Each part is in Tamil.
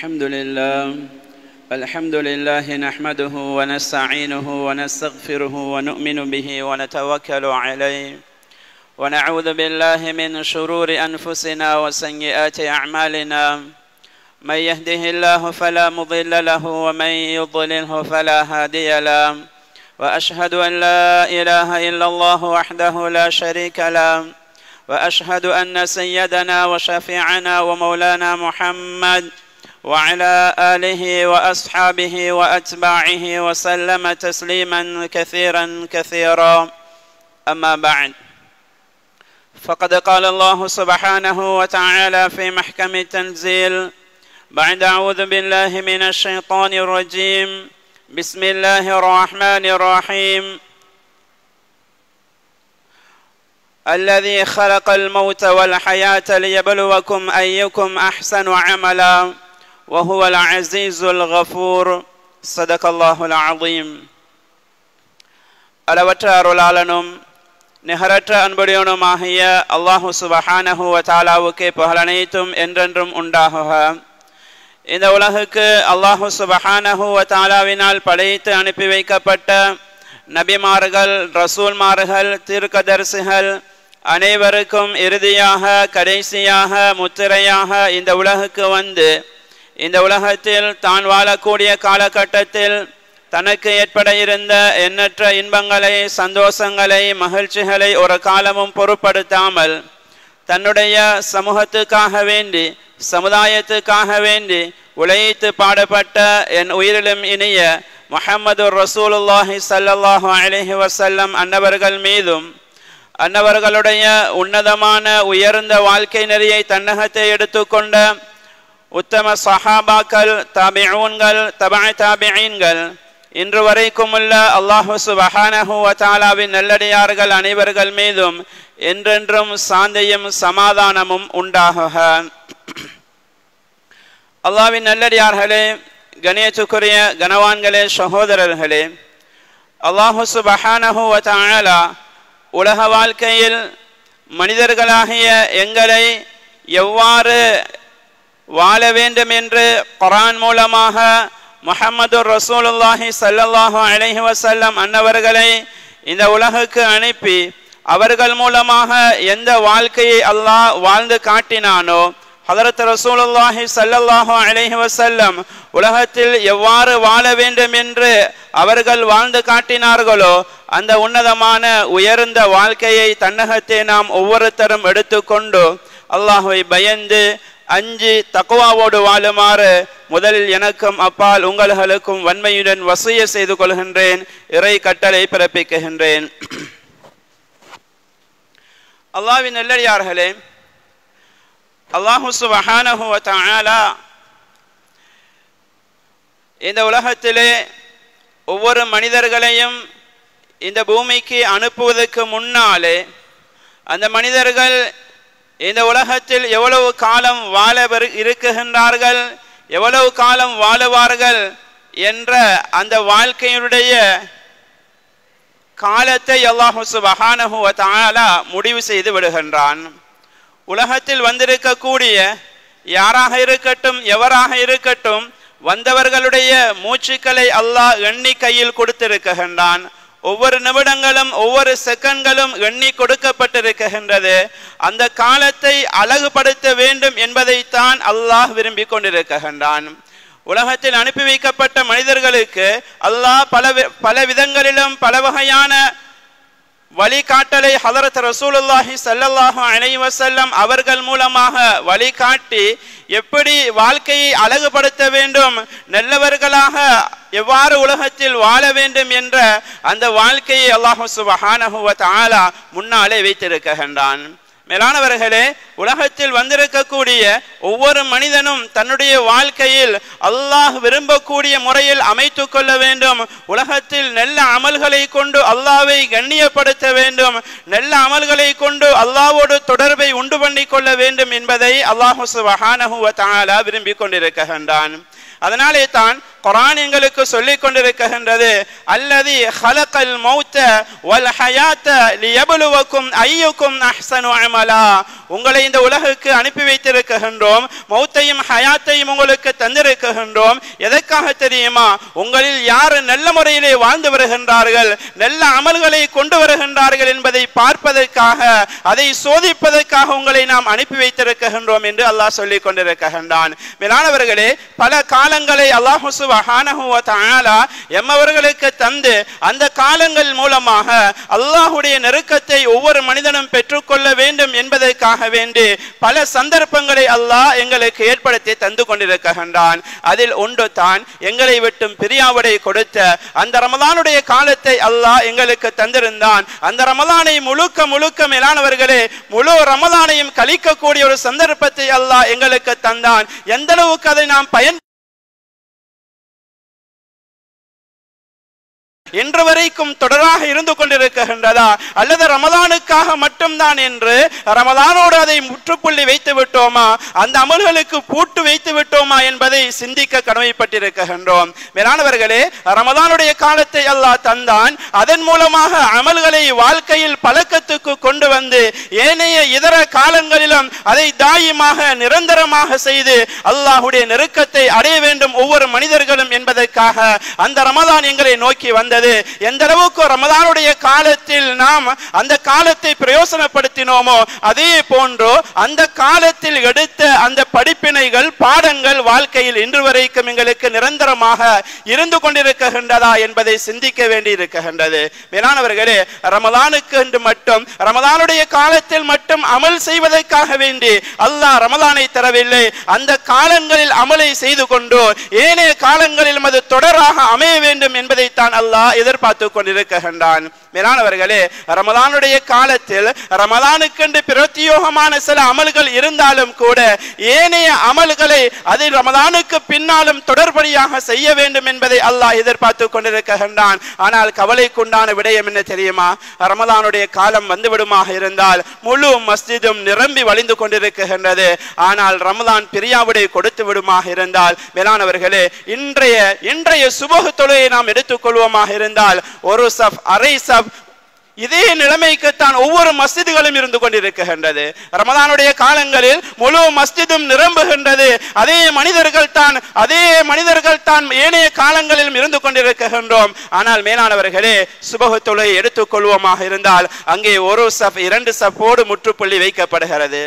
الحمد لله نحمده ونستعينه ونستغفره ونؤمن به ونتوكل عليه ونعوذ بالله من شرور أنفسنا وسيئات أعمالنا من يهده الله فلا مضل له ومن يضلله فلا هادي له وأشهد أن لا إله إلا الله وحده لا شريك له وأشهد أن سيدنا وشفيعنا ومولانا محمد وعلى آله وأصحابه وأتباعه وسلم تسليما كثيرا أما بعد فقد قال الله سبحانه وتعالى في محكم التنزيل بعد أعوذ بالله من الشيطان الرجيم بسم الله الرحمن الرحيم الذي خلق الموت والحياة ليبلوكم أيكم أحسن عملا وهو العزيز الغفور صدق الله العظيم. அளவற்ற அருளாளனும் நிகரற்ற அன்புடையவனுமாகிய அல்லாஹு சுப்ஹானஹு வ தஆலாவுக்கே புகழ் அனைத்தும் என்றென்றும் உண்டாகுக. இந்த உலகுக்கு அல்லாஹு சுப்ஹானஹு வ தஆலாவினால் படைத்து அனுப்பி வைக்கப்பட்ட நபிமார்கள், ரசூல்மார்கள், தீர்க்கதரிசிகள் அனைவருக்கும் இறுதியாக கடைசியாக முத்திரையாக இந்த உலகுக்கு வந்து இந்த உலகத்தில் தான் வாழக்கூடிய காலகட்டத்தில் தனக்கு ஏற்பட இருந்த எண்ணற்ற இன்பங்களை, சந்தோஷங்களை, மகிழ்ச்சிகளை ஒரு காலமும் பொருட்படுத்தாமல் தன்னுடைய சமூகத்துக்காக வேண்டி, சமுதாயத்துக்காக வேண்டி உழைத்து பாடுபட்ட என் உயிரிலும் இனிய முஹம்மது ரசூலுல்லாஹி ஸல்லல்லாஹு அலைஹி வஸல்லம் அன்னவர்கள் மீதும் அன்னவர்களுடைய உன்னதமான உயர்ந்த வாழ்க்கை நெறியை தன்னகத்தை எடுத்துக்கொண்ட உத்தம சஹாபாக்கள், தாபிஊன்கள், தபஅ தாபிஈன்கள், இன்று வரைக்கும் உள்ள அல்லாஹு சுப்ஹானஹு வ தஆலாவின் நல்லடியார்கள் அனைவர்கள் மீதும் என்றென்றும் சாந்தியும் சமாதானமும் உண்டாகுக. அல்லாஹ்வின் நல்லடியார்களே, கணியத்துக்குரிய கனவான்களே, சகோதரர்களே, அல்லாஹு சுப்ஹானஹு வ தஆலா உலக வாழ்க்கையில் மனிதர்களாகிய எங்களை எவ்வாறு வாழ வேண்டும் என்று குர்ஆன் மூலமாக முஹம்மது ரசூலுல்லாஹி ஸல்லல்லாஹு அலைஹி வஸல்லம் அன்னவர்களை இந்த உலகுக்கு அனுப்பி அவர்கள் மூலமாக எந்த வாழ்க்கையை அல்லாஹ் வாழ்ந்து காட்டினானோ, ஹதரத் ரசூலுல்லாஹி ஸல்லல்லாஹு அலைஹி வஸல்லம் உலகத்தில் எவ்வாறு வாழ வேண்டும் என்று அவர்கள் வாழ்ந்து காட்டினார்களோ அந்த உன்னதமான உயர்ந்த வாழ்க்கையை தன்னகத்தை நாம் ஒவ்வொருத்தரும் எடுத்துக்கொண்டு அல்லாஹ்வை பயந்து அஞ்சி தக்வாவோடு வாழுமாறு முதலில் எனக்கும் அப்பால் உங்களுக்கும் வன்மையுடன் வசிய செய்து கொள்கின்றேன், இறை கட்டளை பிறப்பிக்கின்றேன். அல்லாஹ்வின் நல்லடியார்களே, அல்லாஹு சுப்ஹானஹு வ தஆலா இந்த உலகத்திலே ஒவ்வொரு மனிதர்களையும் இந்த பூமிக்கு அனுப்புவதற்கு முன்னாலே அந்த மனிதர்கள் இந்த உலகத்தில் எவ்வளவு காலம் வாழ இருக்குகின்றார்கள், எவ்வளவு காலம் வாழுவார்கள் என்ற அந்த வாழ்க்கையினுடைய காலத்தை அல்லாஹு சுப்ஹானஹு வ தஆலா முடிவு செய்து விடுகின்றான். உலகத்தில் வந்திருக்கக்கூடிய யாராக இருக்கட்டும், எவராக இருக்கட்டும், வந்தவர்களுடைய மூச்சுக்களை அல்லாஹ் எண்ணி கையில் கொடுத்திருக்கின்றான். ஒவ்வொரு நிமிடங்களும் ஒவ்வொரு செகண்ட்களும் எண்ணி கொடுக்கப்பட்டிருக்கின்றது. அந்த காலத்தை அழகுபடுத்த வேண்டும் என்பதைத்தான் அல்லாஹ் விரும்பி கொண்டிருக்கின்றான். உலகத்தில் அனுப்பி வைக்கப்பட்ட மனிதர்களுக்கு அல்லாஹ் பல விதங்களிலும் பல வகையான வழிகாட்டலை ஹதரத் ரசூலுல்லாஹி ஸல்லல்லாஹு அலைஹி வஸல்லம் அவர்கள் மூலமாக வழிகாட்டி எப்படி வாழ்க்கையை அழகுபடுத்த வேண்டும், நல்லவர்களாக எவ்வாறு உலகத்தில் வாழ வேண்டும் என்ற அந்த வாழ்க்கையை அல்லாஹ் சுப்ஹானஹு வ தஆலா முன்னாலே வைத்திருக்கின்றான். மேலானவர்களே, உலகத்தில் வந்திருக்கக்கூடிய ஒவ்வொரு மனிதனும் தன்னுடைய வாழ்க்கையில் அல்லாஹ் விரும்பக்கூடிய முறையில் அமைத்து கொள்ள வேண்டும். உலகத்தில் நல்ல அமல்களை கொண்டு அல்லாஹ்வை கண்ணியப்படுத்த வேண்டும், நல்ல அமல்களை கொண்டு அல்லாஹ்வோடு தொடர்பை உண்டு பண்ணி கொள்ள வேண்டும் என்பதை அல்லாஹ் சுப்ஹானஹு வ தஆலா விரும்பி கொண்டிருக்கின்றான். அதனாலே தான் குர்ஆன் எங்களுக்கு சொல்லிக் கொண்டிருக்கின்றது, அல்லதி ஹலகல் மௌத வல் ஹயாத லியப்லுவக்கும் அய்யுக்கும் அஹ்ஸனு அமலா. உங்களை இந்த உலகுக்கு அனுப்பி வைத்திருக்கின்றோம், மௌத்தையும் ஹயாத்தையும் உங்களுக்கு தந்திருக்கின்றோம். எதற்காக தெரியுமா? உங்களில் யார் நல்ல முறையிலே வாழ்ந்து வருகின்றார்கள், நல்ல அமல்களை கொண்டு வருகின்றார்கள் என்பதை பார்ப்பதற்காக, அதை சோதிப்பதற்காக உங்களை நாம் அனுப்பி வைத்திருக்கின்றோம் என்று அல்லாஹ் சொல்லிக் கொண்டிருக்கின்றான். மேலானவர்களே, பல காலங்களை அல்லாஹ் சுப்ஹானஹு வ தஆலா எம்மவர்களுக்கு தந்து அந்த காலங்கள் மூலமாக அல்லாஹ்வுடைய நெருக்கத்தை ஒவ்வொரு மனிதனும் பெற்றுக்கொள்ள வேண்டும் என்பதற்காக வேண்டி பல சந்தர்ப்பங்களை அல்லாஹ் எங்களுக்கு ஏற்படுத்தி தந்து கொண்டிருக்கின்றான். அதில் ஒன்று தான் எங்களை விட்டும் பிரியாவிடை கொடுத்த அந்த ரமலானுடைய காலத்தை அல்லாஹ் எங்களுக்கு தந்திருந்தான். அந்த ரமலானை முழுக்க முழுக்க மேலானவர்களே, முழு ரமலானையும் கழிக்கக்கூடிய ஒரு சந்தர்ப்பத்தை அல்லாஹ் எங்களுக்கு தந்தான். எந்த அளவுக்கு அதை நாம் இன்று வரைக்கும் தொடராக இருந்து கொண்டிருக்கின்றதா, அல்லது ரமலானுக்காக மட்டும்தான் என்று ரமலானோடு அதை முற்றுப்புள்ளி வைத்து விட்டோமா, அந்த அமல்களுக்கு பூட்டு வைத்து விட்டோமா என்பதை சிந்திக்க கடமைப்பட்டிருக்கின்றோம். மேலானவர்களே, ரமலானுடைய காலத்தை அல்லாஹ் தந்தான். அதன் மூலமாக அமல்களை வாழ்க்கையில் பழக்கத்துக்கு கொண்டு வந்து ஏனைய இதர காலங்களிலும் அதை தாயிமாக நிரந்தரமாக செய்து அல்லாஹ்வுடைய நெருக்கத்தை அடைய வேண்டும் ஒவ்வொரு மனிதர்களும் என்பதற்காக அந்த ரமலான் எங்களை நோக்கி வந்தது. எந்த அளவுக்கு ரமலானுடைய காலத்தில் நாம் அந்த காலத்தை பிரயோசனப்படுத்தினோமோ அதே போன்று அந்த காலத்தில் எடுத்த அந்த படிப்பினைகள், பாடங்கள் வாழ்க்கையில் இன்று வரைக்கும் எங்களுக்கு நிரந்தரமாக இருந்து கொண்டிருக்கின்றதா என்பதை சிந்திக்க வேண்டி இருக்கின்றது. மேலானவர்களே, ரமலானுக்கு என்று மட்டும், ரமலானுடைய காலத்தில் மட்டும் அமல் செய்வதற்காக வேண்டி அல்லாஹ் ரமலானை தரவில்லை. அந்த காலங்களில் அமலை செய்து கொண்டு ஏனைய காலங்களிலும் அது தொடராக அமைய வேண்டும் என்பதைத்தான் அல்லாஹ் எதிர்பார்த்து கொண்டிருக்கின்றான். மேலானவர்களே, ரமலானுடைய காலத்தில் ரமலானுக்கென்று பிரத்யோகமான சில அமல்கள் இருந்தாலும் கூட ஏனைய அமல்களை அது ரமலானுக்கு பின்னாலும் தொடர்படியாக செய்ய வேண்டும் என்பதை அல்லாஹ் எதிர்பார்த்து கொண்டிருக்கின்றான். ஆனால் கவலைக்குண்டான விடயம் என்ன தெரியுமா? ரமலானுடைய காலம் வந்துவிடுமாக இருந்தால் முழு மஸ்ஜிதும் நிரம்பி வழிந்து கொண்டிருக்கின்றது. ஆனால் ரமலான் பிரியாவிடை கொடுத்து விடுமாக இருந்தால், மேலானவர்களே, இன்றைய சுபஹ் தொழுகையை நாம் எடுத்துக்கொள்வோமாக இருந்தால் ஒரு சஃப், அரை சஃப், இதே நிலைமைக்குத்தான் ஒவ்வொரு மஸ்ஜிதுகளும் இருந்து கொண்டிருக்கின்றது. ரமலானுடைய காலங்களில் முழு மஸ்ஜிதும் நிரம்புகின்றது. அதே மனிதர்கள் தான் ஏனைய காலங்களிலும் இருந்து கொண்டிருக்கின்றோம். ஆனால் மேலானவர்களே, சுபஹ் தொழுகை எடுத்துக்கொள்வோமாக இருந்தால் அங்கே ஒரு சஃப், 2 சஃபோடு முற்றுப்புள்ளி வைக்கப்படுகிறது.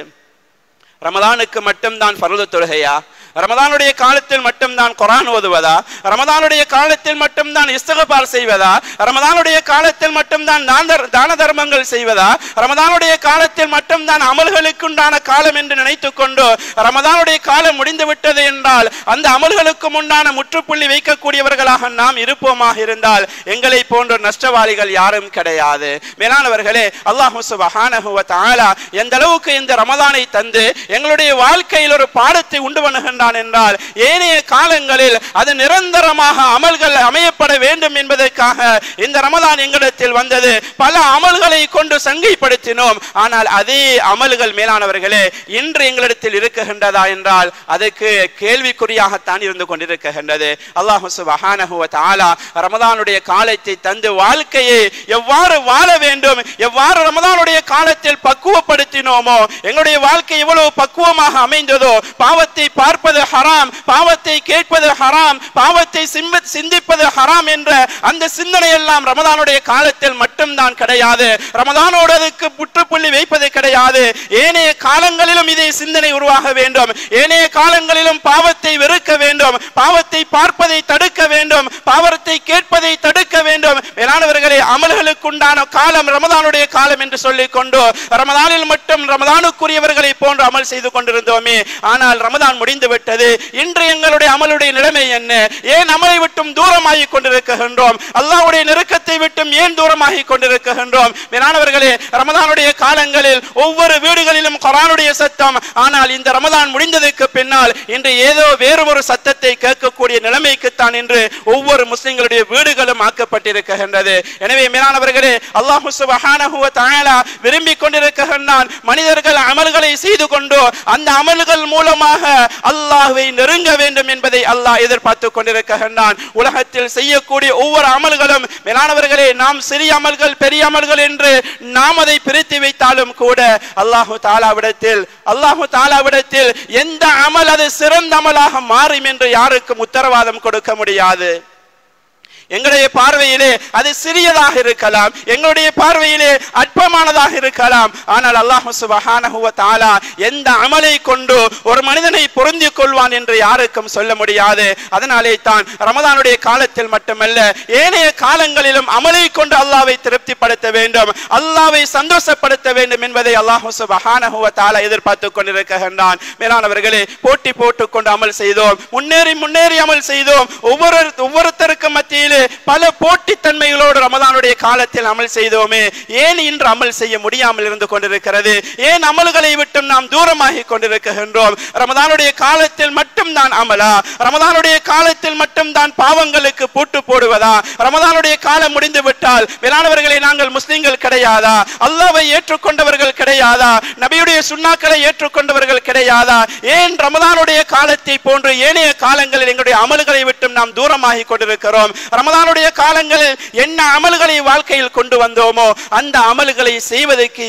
ரமலானுக்கு மட்டும்தான் ஃபர்து தொழுகையா? ரமலானுடைய காலத்தில் மட்டும்தான் குர்ஆன் ஓதுவதா? ரமலானுடைய காலத்தில் மட்டும்தான் இஸ்திக்பார் செய்வதா? ரமலானுடைய காலத்தில் மட்டும்தான் தான தர்மங்கள் செய்வதா? ரமலானுடைய காலத்தில் மட்டும்தான் அமல்களுக்குண்டான காலம் என்று நினைத்துக் கொண்டு ரமலானுடைய காலம் முடிந்து விட்டது என்றால் அந்த அமல்களுக்கு முன்னான முற்றுப்புள்ளி வைக்கக்கூடியவர்களாக நாம் இருப்போமாக இருந்தால் எங்களை போன்ற நஷ்டவாளிகள் யாரும் கிடையாது. மேலானவர்களே, அல்லாஹ் சுப்ஹானஹு வ தஆலா எந்த அளவுக்கு இந்த ரமலானை தந்து எங்களுடைய வாழ்க்கையில் ஒரு பாடத்தை உண்டு பண்ணுகின்றார் என்றால் ஏனைய காலங்களில் அது நிரந்தரமாக அமல்கள் அமையப்பட வேண்டும் என்பதற்காக இந்த ரமலான் எங்களிடத்தில் வந்தது. பல அமல்களை கொண்டு சங்கைப்படுத்தினோம். ஆனால் அதே அமல்கள் மேலானவர்களே இன்று எங்களிடத்தில் இருக்குகின்றதா என்றால் அதுக்கு கேள்விக்குறியாகத்தான் இருந்து கொண்டிருக்கின்றது. அல்லாஹ் சுப்ஹானஹு வ தஆலா ரமலானுடைய காலத்தை தந்து வாழ்க்கையை எவ்வாறு வாழ வேண்டும், எவ்வாறு ரமலானுடைய காலத்தில் பக்குவப்படுத்தினோமோ, எங்களுடைய வாழ்க்கை எவ்வளவு பக்குவமாக அமைந்ததோ, பாவத்தை பார்ப்பது ஹராம், பாவத்தை கேட்பது ஹராம், பாவத்தை சிந்திப்பது ஹராம் என்ற அந்த சிந்தனை எல்லாம் ரமலானுடைய காலத்தில் மட்டும்தான் கிடையாது. ரமலானோடு அதுக்கு முற்றுப்புள்ளி வைப்பது கிடையாது. ஏனைய காலங்களிலும் இதே சிந்தனை உருவாக வேண்டும். ஏனைய காலங்களிலும் பாவத்தை வெறுக்க வேண்டும், பாவத்தை பார்ப்பதை தடுக்க வேண்டும், பாவத்தை கேட்பதை தடுக்க வேண்டும். மேலானவர்களே, அமல்களுக்குண்டான காலம் ரமலானுடைய காலம் என்று சொல்லிக் கொண்டு ரமலானில் மட்டும் ரமலானுக்குரியவர்களை போன்று அமல் செய்து கொண்டிருந்தோமே. ஆனால் ரமலான் முடிந்து விட்டது. இன்று எங்களுடைய அமலுடைய நிலைமை என்ன? ஏன் அமலை விட்டும் தூரமாகி கொண்டிருக்கின்றோம்? அல்லாஹ்வுடைய நெருக்கத்தை விட்டும் ஏன் தூரமாகி கொண்டிருக்கின்றோம்? மேலானவர்களே, ரமலானுடைய காலங்களில் ஒவ்வொரு வீடுகளிலும் குர்ஆனுடைய சத்தம். ஆனால் இந்த ரமலான் முடிந்ததற்கு பின்னால் இன்று ஏதோ வேறு ஒரு சத்தத்தை கேட்கக்கூடிய நிலைமைக்குத்தான் இன்று ஒவ்வொரு முஸ்லிம்களுடைய வீடுகளும் ஆக்கப்பட்டிருக்கின்றது. எனவே மேலானவர்களே, அல்லாஹ் சுப்ஹானஹு வ தஆலா விரும்பிக் கொண்டிருக்கின்றான் மனிதர்கள் அமல்களை செய்து கொண்டு அந்த அமல்கள் மூலமாக அல்லாஹ் அல்லாஹ்வை நெருங்க வேண்டும் என்பதை அல்லாஹ் எதிர்பார்த்து கொண்டிருக்கின்றான். உலகத்தில் செய்யக்கூடிய ஒவ்வொரு அமல்களும் மேலானவர்களே, நாம் சிறிய அமல்கள் பெரிய அமல்கள் என்று நாம் அதை பிரித்து வைத்தாலும் கூட அல்லாஹு தாலாவிடத்தில் எந்த அமல் அது சிறந்த அமலாக மாறும் என்று யாருக்கும் உத்தரவாதம் கொடுக்க முடியாது. எங்களுடைய பார்வையிலே அது சிறியதாக இருக்கலாம், எங்களுடைய பார்வையிலே அற்பமானதாக இருக்கலாம். ஆனால் அல்லாஹ் சுப்ஹானஹு வ தஆலா எந்த அமலை கொண்டு ஒரு மனிதனை பொருந்திக் கொள்வான் என்று யாருக்கும் சொல்ல முடியாது. அதனாலே தான் ரமதானுடைய காலத்தில் மட்டுமல்ல, ஏனைய காலங்களிலும் அமலை கொண்டு அல்லாஹ்வை திருப்திப்படுத்த வேண்டும், அல்லாஹ்வை சந்தோஷப்படுத்த வேண்டும் என்பதை அல்லாஹ் சுப்ஹானஹு வ தஆலா எதிர்பார்த்து கொண்டிருக்கின்றான். மேலானவர்களே, போட்டி போட்டுக் கொண்டு அமல் செய்தோம், முன்னேறி அமல் செய்தோம். ஒவ்வொருத்தருக்கும் மத்தியில் பல போட்டித்தன்மைகளோடு ரமதானுடைய காலத்தில் அமல் செய்தோமே, ஏன் இன்று அமல் செய்ய முடியாமல் இருந்து கொண்டிருக்கிறது? ஏன் அமல்களை விட்டு நாம் தூரமாகி கொண்டிருக்கின்றோம்? ரமதானுடைய காலத்தில் மட்டும் தான் அமலா? ரமதானுடைய காலத்தில் மட்டும் தான் பாவங்களுக்கு பூட்டு போடுவதா? ரமதானுடைய காலம் முடிந்து விட்டால் மேலானவர்களை நாங்கள் முஸ்லிம்கள் கிடையாதா? அல்லாஹ்வை ஏற்றுக்கொண்டவர்கள் கிடையாதா? நபியுடைய சுன்னாக்களை ஏற்றுக்கொண்டவர்கள் கிடையாதா? ஏன் ரமதானுடைய காலத்தை போன்று ஏனைய காலங்களில் எங்களுடைய அமல்களை விட்டு நாம் தூரமாகி கொண்டிருக்கிறோம்? ரமதானுடைய காலங்களில் என்ன அமல்களை வாழ்க்கையில் கொண்டு வந்தோமோ அந்த அமல்களை செய்வதற்கு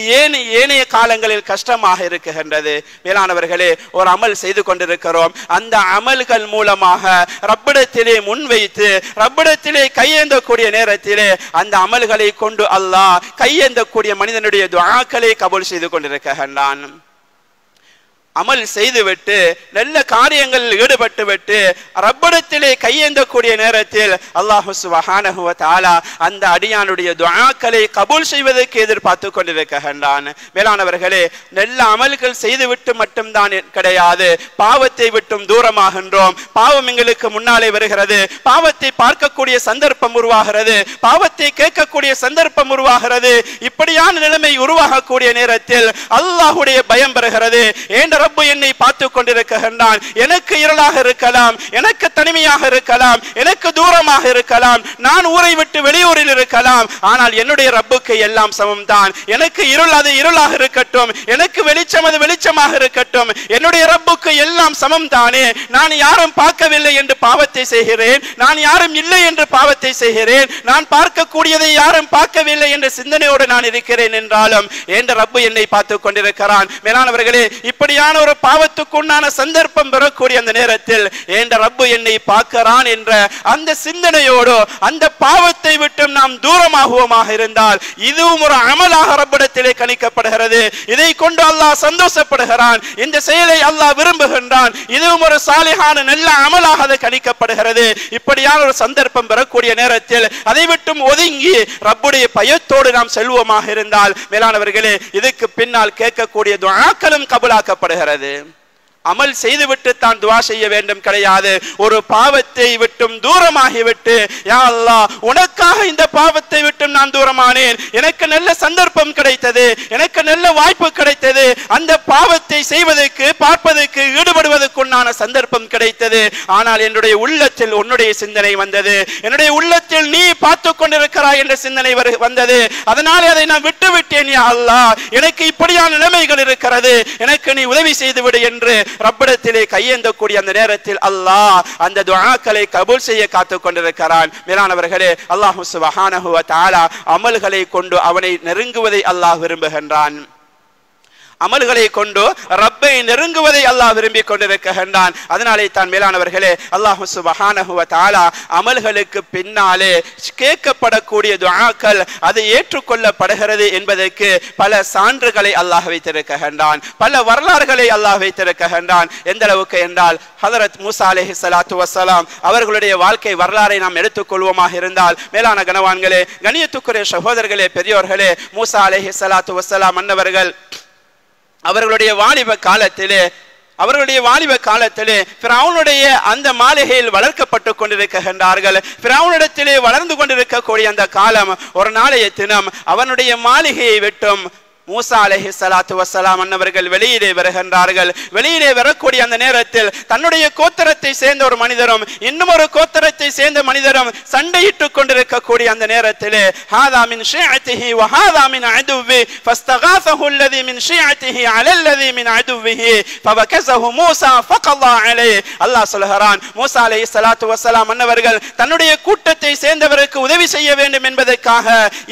ஏனைய காலங்களில் கஷ்டமாக இருக்குகின்றது. மேலானவர்களே, ஒரு அமல் செய்து கொண்டிருக்கிறோம், அந்த அமல்கள் மூலமாக ரப்பிடத்திலே முன்வைத்து ரப்பிடத்திலே கையேந்தக்கூடிய நேரத்திலே அந்த அமல்களை கொண்டு அல்லாஹ் கையேந்தக்கூடிய மனிதனுடைய துஆக்களை கபூல் செய்து கொண்டிருக்கின்றான். அமல் செய்துவிட்டு நல்ல காரியங்களில் ஈடுபட்டு விட்டு ரப்பிடத்திலே கையேந்தக்கூடிய நேரத்தில் அல்லாஹ் சுப்ஹானஹு வ தஆலா அந்த அடியானுடைய துஆக்களை கபூல் செய்வதற்கு எதிர்பார்த்து கொண்டிருக்கின்றான். மேலானவர்களே, நல்ல அமல்கள் செய்துவிட்டு மட்டும்தான் கிடையாது, பாவத்தை விட்டும் தூரமாகின்றோம். பாவம் எங்களுக்கு முன்னாலே வருகிறது, பாவத்தை பார்க்கக்கூடிய சந்தர்ப்பம் உருவாகிறது, பாவத்தை கேட்கக்கூடிய சந்தர்ப்பம் உருவாகிறது. இப்படியான நிலைமை உருவாகக்கூடிய நேரத்தில் அல்லாஹ்வுடைய பயம் பெறுகிறது. ஏன் ரப்பு என்னை பார்த்துக் கொண்டிருக்கின்றான், எனக்கு இருளாக இருக்கலாம், எனக்கு தனிமையாக இருக்கலாம், எனக்கு தூரமாக இருக்கலாம், நான் ஊரை விட்டு வெளியூரில் இருக்கலாம், ஆனால் என்னுடைய ரப்புக்கு எல்லாம் சமம் தான். எனக்கு இருள் அது இருளாக இருக்கட்டும், எனக்கு வெளிச்சம் அது வெளிச்சமாக இருக்கட்டும், என்னுடைய ரப்புக்கு எல்லாம் சமம் தானே. நான் யாரும் பார்க்கவில்லை என்று பாவத்தை செய்கிறேன், நான் யாரும் இல்லை என்று பாவத்தை செய்கிறேன், நான் பார்க்கக்கூடியதை யாரும் பார்க்கவில்லை என்ற சிந்தனையோடு நான் இருக்கிறேன் என்றாலும் என்ற ரப்பு என்னை பார்த்துக் கொண்டிருக்கிறான். மேலானவர்களே, இப்படியான ஒரு பாவத்துக்குண்டான சந்தர்ப்பம் பெறக்கூடிய அந்த நேரத்தில் என்ற ரப்பு என்னை பார்க்கிறான் என்ற அந்த சிந்தனையோடு அந்த பாவத்தை விட்டு நாம் தூரமாகுவோமாக இருந்தால் இதுவும் ஒரு அமலாக ரப்பிடத்திலே கணிக்கப்படுகிறது. இதை கொண்டு அல்லாஹ் சந்தோஷப்படுகிறான், இந்த செயலை அல்லாஹ் விரும்புகின்றான், இதுவும் ஒரு சாலிஹான நல்ல அமலாக அது கணிக்கப்படுகிறது. இப்படியான ஒரு சந்தர்ப்பம் பெறக்கூடிய நேரத்தில் அதை விட்டும் ஒதுங்கி ரப்புடைய பயத்தோடு நாம் செல்வோமாக இருந்தால் மேலானவர்களே, இதுக்கு பின்னால் கேட்கக்கூடிய துஆக்களும் கபூலாக்கப்படுகிறது. அமல் செய்துவிட்டு தான் துஆ செய்ய வேண்டும் கிடையாது. ஒரு பாவத்தை விட்டும் தூரமாகிவிட்டு, யா அல்லாஹ், உனக்காக இந்த பாவத்தை விட்டும் நான் தூரமானேன், எனக்கு நல்ல சந்தர்ப்பம் கிடைத்தது, எனக்கு நல்ல வாய்ப்பு கிடைத்தது, அந்த பாவத்தை செய்வதற்கு பார்ப்பதற்கு ஈடுபடுவதற்குண்டான சந்தர்ப்பம் கிடைத்தது, ஆனால் என்னுடைய உள்ளத்தில் உன்னுடைய சிந்தனை வந்தது, என்னுடைய உள்ளத்தில் நீ பார்த்து கொண்டிருக்கிறாய் என்ற சிந்தனை வந்தது, அதனாலே அதை நான் விட்டுவிட்டேன். யா அல்லாஹ், எனக்கு இப்படியான நிலைமைகள் இருக்கிறது, எனக்கு நீ உதவி செய்து விடு என்று ரப்பிடத்திலே கையேந்தக்கூடிய அந்த நேரத்தில் அல்லாஹ் அந்த துஆக்களை கபூல் செய்ய காத்துக் கொண்டிருக்கிறான். மேலானவர்களே, அல்லாஹ் சுப்ஹானஹு வ தஆலா அமல்களை கொண்டு அவனை நெருங்குவதை அல்லாஹ் விரும்புகின்றான். அமல்களை கொண்டு ரப்பை நெருங்குவதை அல்லாஹ் விரும்பி கொண்டிருக்கின்றான். அதனாலே தான் மேலானவர்களே, அல்லாஹ் சுப்ஹானஹு வ தஆலா அமல்களுக்கு பின்னாலே கேட்கப்படக்கூடிய துஆக்கள் அது ஏற்றுக்கொள்ளப்படுகிறது என்பதற்கு பல சான்றுகளை அல்லாஹ் வைத்திருக்கின்றான், பல வரலாறுகளை அல்லாஹ் வைத்திருக்கின்றான். எந்த அளவுக்கு என்றால், ஹஜ்ரத் மூசா அலைஹிஸ்ஸலாத்து வஸ்ஸலாம் அவர்களுடைய வாழ்க்கை வரலாறை நாம் எடுத்துக்கொள்வோமாக இருந்தால், மேலான கனவான்களே, கண்ணியத்துக்குரிய சகோதரர்களே, பெரியோர்களே, மூசா அலைஹிஸ்ஸலாத்து வஸ்ஸலாம் அன்னவர்கள் அவர்களுடைய வாலிப காலத்திலே ஃபிரௌனுடைய அந்த மாளிகையில் வளர்க்கப்பட்டு கொண்டிருக்கின்றார்கள். ஃபிரௌனிடத்திலே வளர்ந்து கொண்டிருக்கக்கூடிய அந்த காலம் ஒரு நாளைய தினம் அவனுடைய மாளிகையை விட்டும் மூசா அலைஹிஸ்ஸலாத்து வஸ்ஸலாம் அன்னவர்கள் வெளியிலே வருகின்றார்கள். வெளியிலே வரக்கூடிய அந்த நேரத்தில் தன்னுடைய கோத்திரத்தை சேர்ந்த ஒரு மனிதரும் இன்னும் ஒரு கோத்திரத்தை சேர்ந்த மனிதரும் சண்டையிட்டுக் கொண்டிருக்கக்கூடிய அந்த நேரத்திலே ஹாதா மின் ஷிஅத்திஹி வ ஹாதா மின் அதுவி ஃபஸ்தகாஸஹு அல்லதி மின் ஷிஅத்திஹி அலா அல்லதி மின் அதுவிஹி ஃபவகஸஹு மூசா ஃபகல்லா அலைஹி. அல்லாஹ் சொல்கிறான், மூசா அலைஹிஸ்ஸலாத்து வஸ்ஸலாம் அன்னவர்கள் தன்னுடைய கூட்டத்தை சேர்ந்தவருக்கு உதவி செய்ய வேண்டும் என்பதற்காக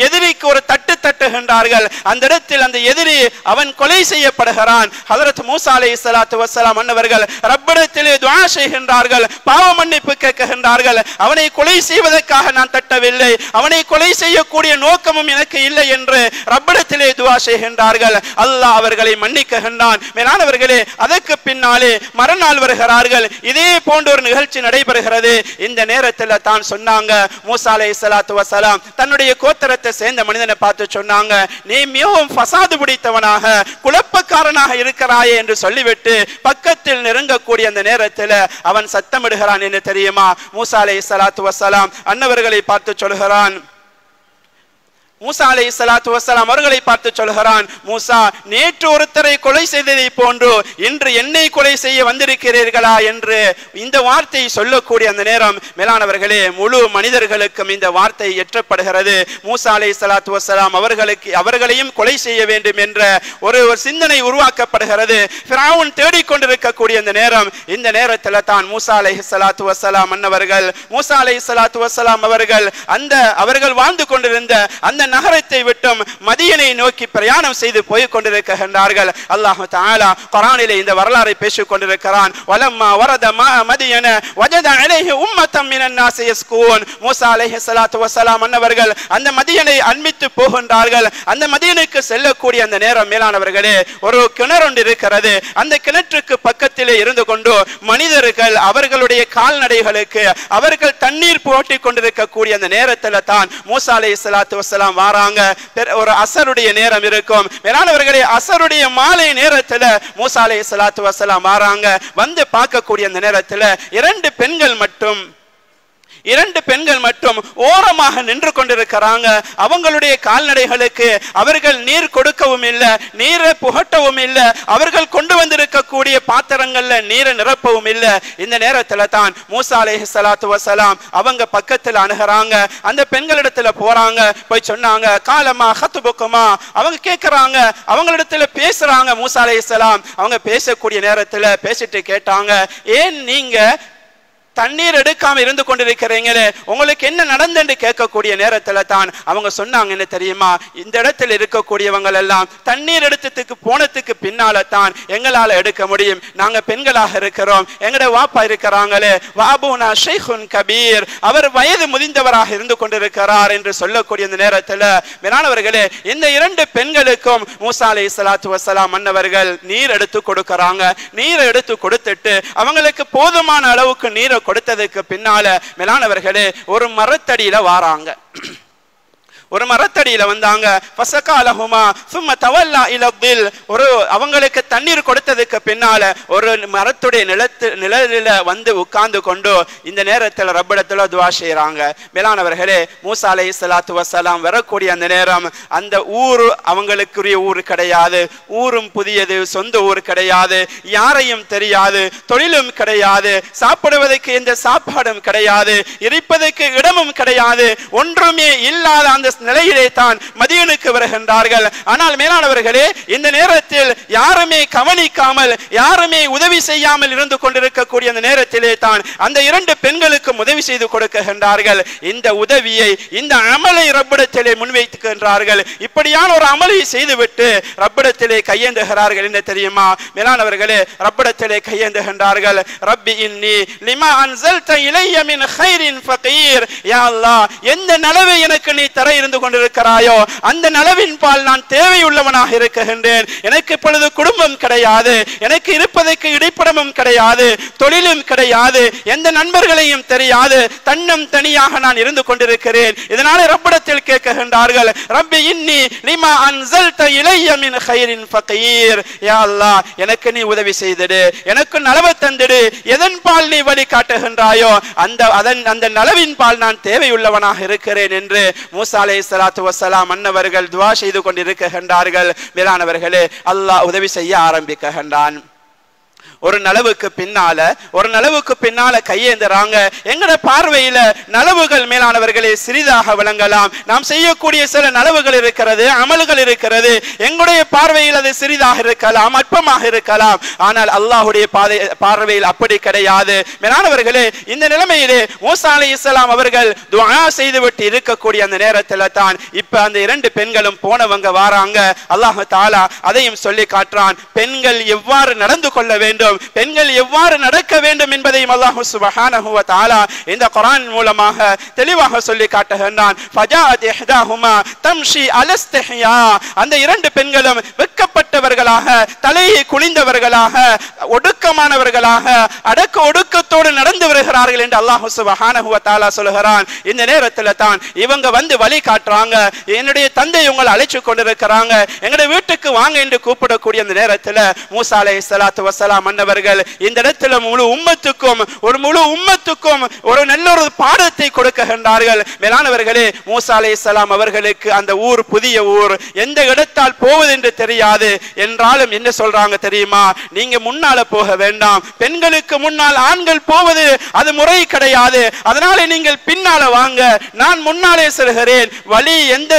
எதிரிக்கு ஒரு தட்டுகின்றார்கள். அந்த இடத்தில் அந்த எதிரி அவன் கொலை செய்யப்படுகிறான். ஹஜ்ரத் மூசா அலைஹிஸ்ஸலாத்து வஸ்ஸலாம் அன்னவர்கள் ரப்பிடத்திலே துஆ செய்கின்றார்கள், பாவ மன்னிப்பு கேட்கின்றார்கள். அவனை கொலை செய்வதற்காக நான் தட்டவில்லை, அவனை கொலை செய்யக்கூடிய நோக்கமும் எனக்கு இல்லை என்று ரப்பிடத்திலே துஆ செய்கின்றார்கள். அல்லாஹ் அவர்களை மன்னிக்கின்றான். மேலானவர்களே, அதற்கு பின்னாலே மறுநாள் வருகிறார்கள். இதே போன்ற ஒரு நிகழ்ச்சி நடைபெறுகிறது. இந்த நேரத்தில் தான் சொன்னாங்க, மூசா அலைஹிஸ்ஸலாத்து வஸ்ஸலாம் தன்னுடைய கோத்திரத்தை சேர்ந்த மனிதனை பார்த்து சொன்னாங்க, நீ மிகவும் ஃபசாது பிடித்தவனாக குழப்பக்காரனாக இருக்கிறாயே என்று சொல்லிவிட்டு பக்கத்தில் நெருங்கக்கூடிய அந்த நேரத்தில் அவன் சத்தமிடுகிறான். என்ன தெரியுமா? மூசா அலைஹிஸ்ஸலாத்து வஸ்ஸலாம் அன்னவர்களை பார்த்து சொல்கிறான், மூசா அலைஹிஸ்ஸலாத்து வஸ்ஸலாம் அவர்களை பார்த்து சொல்கிறான், மூசா, நேற்று ஒருத்தரை கொலை செய்ததை போன்று இன்று என்னை கொலை செய்ய வந்திருக்கிறீர்களா என்று இந்த வார்த்தையை சொல்லக்கூடிய அந்த நேரம் மேலானவர்களே, முழு மனிதர்களுக்கும் இந்த வார்த்தை எற்றப்படுகிறது. மூசா அலைஹிஸ்ஸலாத்து வஸ்ஸலாம் அவர்களையும் கொலை செய்ய வேண்டும் என்ற ஒரு சிந்தனை உருவாக்கப்படுகிறது. ஃபிரௌன் தேடிக்கொண்டிருக்கக்கூடிய அந்த நேரம், இந்த நேரத்தில் தான் மூசா அலைஹிஸ்ஸலாத்து வஸ்ஸலாம் அன்னவர்கள் மூசா அலைஹிஸ்ஸலாத்து வஸ்ஸலாம் அவர்கள் வாழ்ந்து கொண்டிருந்த அந்த நகரத்தை விட்டும் மதீனை நோக்கி பிரயாணம் செய்து போய் கொண்டிருக்கின்றார்கள். அல்லாஹ் தஆலா குர்ஆனிலே இந்த வரலாறை பேசிக் கொண்டிருக்கிறான். வலம்மா வரத மதீன வஜத அலைஹி உம்மத்தம் மினன் நாஸ் யஸ்கூன். மூசா அலைஹிஸ்ஸலாத்து வஸ்ஸலாம் அன்னவர்கள் அந்த மதீனை அன்பித்து போகின்றார்கள். அந்த மதீனுக்கு செல்லக்கூடிய அந்த நேரம் மேலானவர்களே, ஒரு கிணறு ஒன்று இருக்கிறது. அந்த கிணற்றுக்கு பக்கத்திலே இருந்து கொண்டு மனிதர்கள் அவர்களுடைய கால்நடைகளுக்கு அவர்கள் தண்ணீர் போட்டி கொண்டிருக்கக்கூடிய அந்த நேரத்தில் தான் மூசா அலைஹிஸ்ஸலாத்து வஸ்ஸலாம் வாராங்க. ஒரு அசருடைய நேரம் இருக்கும். மேலானவர்களே, அசருடைய மாலை நேரத்தில் மூசா அலைஹிஸ்ஸலாத்து வஸ்ஸலாம் வாராங்க. வந்து பார்க்கக்கூடிய அந்த நேரத்தில் இரண்டு பெண்கள் மட்டும் ஓரமாக நின்று கொண்டிருக்கிறாங்க. அவங்களுடைய கால்நடைகளுக்கு அவர்கள் நீர் கொடுக்கவும் இல்லை, நீரை புகட்டவும் இல்லை, அவர்கள் கொண்டு வந்திருக்கக்கூடிய பாத்திரங்கள்ல நீரை நிரப்பவும் இல்லை. இந்த நேரத்தில் தான் மூசா அலைஹிஸ்ஸலாத்து வஸ்ஸலாம் அவங்க பக்கத்தில் அணுகிறாங்க. அந்த பெண்களிடத்துல போறாங்க. போய் சொன்னாங்க, காலமா ஹத்துபுக்குமா, அவங்க கேட்கிறாங்க, அவங்களிடத்துல பேசுறாங்க. மூசா அலைஹிஸ்ஸலாம் அவங்க பேசக்கூடிய நேரத்தில் பேசிட்டு கேட்டாங்க, ஏன் நீங்க தண்ணீர் எடுக்காம இருந்து கொண்டிருக்கிறீங்களே, உங்களுக்கு என்ன நடந்து கேட்கக்கூடிய நேரத்தில் தான் அவங்க சொன்னாங்க, என்ன தெரியுமா? இந்த இடத்தில் இருக்கக்கூடியவங்க எல்லாம் தண்ணீர் எடுத்ததுக்கு போனதுக்கு பின்னால தான் எங்களால எடுக்க முடியும். நாங்க பெண்களாக இருக்கிறோம், எங்கட வாப்பா இருக்கிறாங்களே, வாபுனா ஷைஹுன் கபீர், அவர் வயது முதிர்ந்தவராக இருந்து கொண்டிருக்கிறார் என்று சொல்லக்கூடிய இந்த நேரத்தில் மேலானவர்களே, இந்த இரண்டு பெண்களுக்கும் மூசா அலைஹிஸ்ஸலாத்து வஸ்ஸலாம் அன்னவர்கள் நீர் எடுத்து கொடுக்கறாங்க. நீரை எடுத்து கொடுத்துட்டு அவங்களுக்கு போதுமான அளவுக்கு நீரை கொடுத்ததுக்கு பின்னால மேலானவர்களே, ஒரு மரத்தடியில வாராங்க. ஒரு மரத்தடியில வந்தாங்க. ஃபஸகாலஹுமா சும்ம தவல்லா இலா தில். ஒரு அவங்களுக்கு தண்ணீர் கொடுத்ததுக்கு பின்னால ஒரு மரத்துடைய நிழலில வந்து உட்கார்ந்து கொண்டு இந்த நேரத்தில் ரப்பிடத்துல துஆ செய்றாங்க. மேலானவர்களே, மூசா அலைஹிஸ்ஸலாத்து வஸ்ஸலாம் வரக்கூடிய அந்த நேரம், அந்த ஊர் அவங்களுக்குரிய ஊர் கிடையாது, ஊரும் புதியது, சொந்த ஊர் கிடையாது, யாரையும் தெரியாது, தொழிலும் கிடையாது, சாப்பிடுவதற்கு எந்த சாப்பாடும் கிடையாது, இருப்பதற்கு இடமும் கிடையாது, ஒன்றுமே இல்லாத அந்த நிலையிலே தான் மதீனுக்கு வருகின்றார்கள். ஆனால் மேலானவர்களே, இந்த நேரத்தில் யாருமே கவனிக்காமல், யாருமே உதவி செய்யாமல் இருந்து கொண்டிருக்கக்கூடிய அந்த நேரத்திலே தான் அந்த இரண்டு பெண்களுக்கும் உதவி செய்து கொடுக்கின்றார்கள். இந்த உதவியை, இந்த அமலை ரப்பிடத்திலே முன்வைத்துகின்றார்கள். இப்படியான ஒரு அமலை செய்துவிட்டு ரப்பிடத்திலே கையேந்துகிறார்கள். என்ன தெரியுமா மேலானவர்களே? ரப்பிடத்திலே கையேந்துகின்றார்கள். ரப்பி இன்னி லிமா அன்ஸல்த இலைய மின் கைரின் ஃபகீர். யா அல்லாஹ், எந்த நலவை எனக்கு நீ தர இருந்து கொண்டிருக்கிறாயோ அந்த நலவின் பால் நான் தேவையுள்ளவனாக இருக்கின்றேன். எனக்கு இப்பொழுது குடும்பம் கிடையாது, எனக்கு இருப்பதற்கு இடைப்படமும் கிடையாது, தொழிலும் கிடையாது, எந்த நண்பர்களையும் தெரியாது, தன்னம் தனியாக நான் இருந்து கொண்டிருக்கிறேன். இதனால ரப்பிடத்தில் கேட்கின்றார்கள், ரப்பி இன்னி லிமா அன்ஸல்த இலைய மின் கைரின் ஃபகீர். யா அல்லாஹ், எனக்கு நீ உதவி செய்திடு, எனக்கு நலவை தந்திடு, எதன் பால் நீ வழி காட்டுகின்றாயோ அந்த நலவின் பால் நான் தேவையுள்ளவனாக இருக்கிறேன் என்று மூசா அலைஹிஸ்ஸலாத்து வஸ்ஸலாம் அன்னவர்கள் துஆ செய்து கொண்டிருக்கின்றார்கள். மேலானவர்களே, அல்லாஹ் உதவி செய்ய ஆரம்பிக்கின்றான். ஒரு நலவுக்கு பின்னால கையேந்துறாங்க. எங்கட பார்வையில நலவுகள் மேலானவர்களே சிறிதாக விளங்கலாம். நாம் செய்யக்கூடிய சில நலவுகள் இருக்கிறது, அமல்கள் இருக்கிறது. எங்களுடைய பார்வையில் அது சிறிதாக இருக்கலாம், அற்பமாக இருக்கலாம். ஆனால் அல்லாஹ்வுடைய பார்வையில் அப்படி கிடையாது. மேலானவர்களே, இந்த நிலைமையிலே மூசா அலைஹிஸ்ஸலாம் அவர்கள் துஆ செய்துவிட்டு இருக்கக்கூடிய அந்த நேரத்தில் தான் இப்ப அந்த இரண்டு பெண்களும் போனவங்க வாராங்க. அல்லாஹ் தஆலா அதையும் சொல்லி காட்டுறான். பெண்கள் எவ்வாறு நடந்து கொள்ள வேண்டும், பெண்கள் எவ்வாறு நடக்க வேண்டும் என்பதையும் அல்லாஹ் சுப்ஹானஹு வ தஆலா இந்த குர்ஆன் மூலமாக தெளிவாக சொல்லி காட்டுகின்றான். ஃபஜாஅத் இஹ்தாஹுமா தம்ஷி அலஸ்திஹ்யா. அந்த இரண்டு பெண்களும் வெட்கப்பட்டவர்களாக, தலையை குனிந்தவர்களாக, ஒடுக்கமானவர்களாக, அடக்க ஒடுக்கத்தோடு நடந்து வருகிறார்கள் என்று அல்லாஹ் சுப்ஹானஹு வ தஆலா சொல்கிறான். இந்த நேரத்தில் தான் இவங்க வந்து வழி காட்டுறாங்க. என்னுடைய தந்தை உங்களை அழைச்சு கொண்டிருக்கிறாங்க, எங்களுடைய வீட்டுக்கு வாங்க என்று கூப்பிடக்கூடிய அந்த நேரத்தில் மூசா அலைஹிஸ்ஸலாத்து வஸ்ஸலாம் அன்னவர்கள் இந்த இடத்துல முழு உம்மத்துக்கும் ஒரு நல்ல ஒரு பாடத்தை கொடுக்கின்றார்கள். மேலானவர்களே, மூசா அலைஹிஸ்ஸலாம் அவர்களுக்கு அந்த ஊர் புதிய ஊர், எந்த இடத்தால் போவது என்று தெரியாது. என்றாலும் என்ன சொல்றாங்க தெரியுமா? நீங்க முன்னால போக வேண்டாம், பெண்களுக்கு முன்னால் ஆண்கள் போவது அது முறை கிடையாது, அதனால நீங்கள் பின்னால வாங்க, நான் முன்னாலே செல்கிறேன். வழி எந்த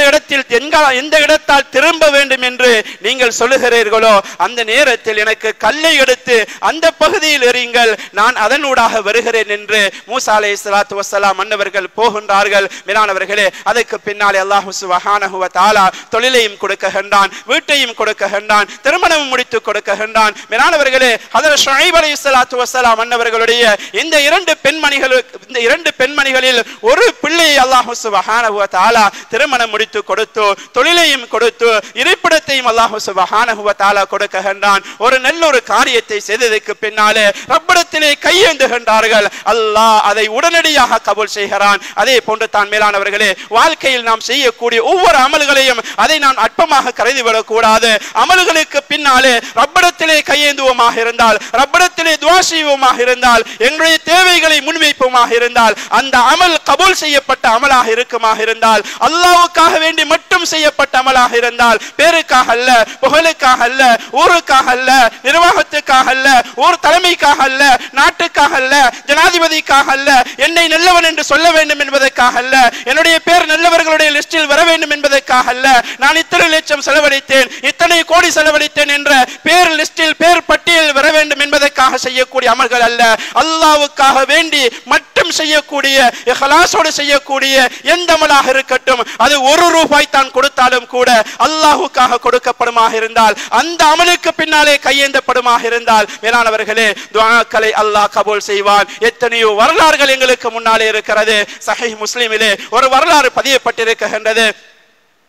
இடத்தால் திரும்ப வேண்டும் என்று நீங்கள் சொல்லுகிறீர்களோ அந்த நேரத்தில் எனக்கு கல்லை எடுத்து அந்த பகுதியில் எறியுங்கள், நான் அதனூடாக வருகிறேன் என்று மூசா அலைஹிஸ்ஸலாத்து வஸ்ஸலாம் அன்னவர்கள் போகின்றார்கள். மேலானவர்களே, அதுக்கு பின்னாலே அல்லாஹ் சுப்ஹானஹு வ தஆலா தொழிலையும் கொடுக்கின்றான், வீட்டையும் கொடுக்கின்றான், திருமணம் முடித்து கொடுக்கின்றான். மேலானவர்களே, ஹஜ்ரத் ஷுஐப் அலைஹிஸ்ஸலாத்து வஸ்ஸலாம் அன்னவர்களுடைய இந்த இரண்டு பெண்மணிகளில் ஒரு பிள்ளையை அல்லாஹ் சுப்ஹானஹு வ தஆலா திருமணம் முடித்து கொடுத்து, தொழிலையும் கொடுத்து, இருப்பிடத்தையும் அல்லாஹ் சுப்ஹானஹு வ தஆலா கொடுக்கின்றான். ஒரு நல்ல ஒரு காரியத்தை செய்ததற்கு பின்னாலே ரப்பிடத்திலே கையேந்துகின்றார்கள். அல்லாஹ் அதை உடனடியாக கபூல் செய்கிறான். அதே போன்று தான் மேலானவர்களே, வாழ்க்கையில் நாம் செய்யக்கூடிய ஒவ்வொரு அமல்களையும் அதை நாம் அற்பமாக கருதிவிடக் கூடாது. அமல்களுக்கு பின்னாலே ரப்பிடத்திலே கையேந்துவோமாக இருந்தால், ரப்பிடத்திலே துஆ செய்வோமாக இருந்தால், எங்களுடைய தேவைகளை முன்வைப்போமாக இருந்தால், அந்த அமல் கபூல் செய்யப்பட்ட அமலாக இருக்குமாக இருந்தால், அல்லாஹ்வுக்காக வேண்டி மட்டும் செய்யப்பட்ட அமலாக இருந்தால், பேருக்காக அல்ல, புகழுக்காக அல்ல, ஊருக்காக அல்ல, நிர்வாகத்துக்காக அல்ல, ஊர் தலைமைக்காக அல்ல, நாட்டுக்காக அல்ல, ஜனாதிபதிக்காக அல்ல, என்னை நல்லவன் என்று சொல்ல வேண்டும் என்பதற்காக அல்ல, என்னுடைய பேர் நல்லவர்களுடைய லிஸ்டில் வர வேண்டும் என்பதற்காக அல்ல, நான் இத்தனை லட்சம் செலவழித்தேன், இத்தனை கோடி செலவழித்தேன் என்ற பேர் லிஸ்டில், பேர் பட்டியல் வர வேண்டும் என்பதற்காக செய்யக்கூடிய அமல்கள் அல்ல. அல்லாஹ்வுக்காக வேண்டி மட்டும் செய்யக்கூடிய, இஹ்லாஸோடு செய்யக்கூடிய எந்த அமலாக இருக்கட்டும், அது ₹1 தான் கொடுத்தாலும் கூட அல்லாஹ்வுக்காக கொடுக்கப்படுமாக இருந்தால், அந்த அமலுக்கு பின்னாலே கையேந்தப்படுமாக இருந்தால், மேலானவர்களே, துஆக்களை அல்லாஹ் கபூல் செய்வான். எத்தனையோ வரலாறுகள் எங்களுக்கு முன்னாலே இருக்கிறது. சஹீஹ் முஸ்லிமிலே ஒரு வரலாறு பதியப்பட்டிருக்கின்றது.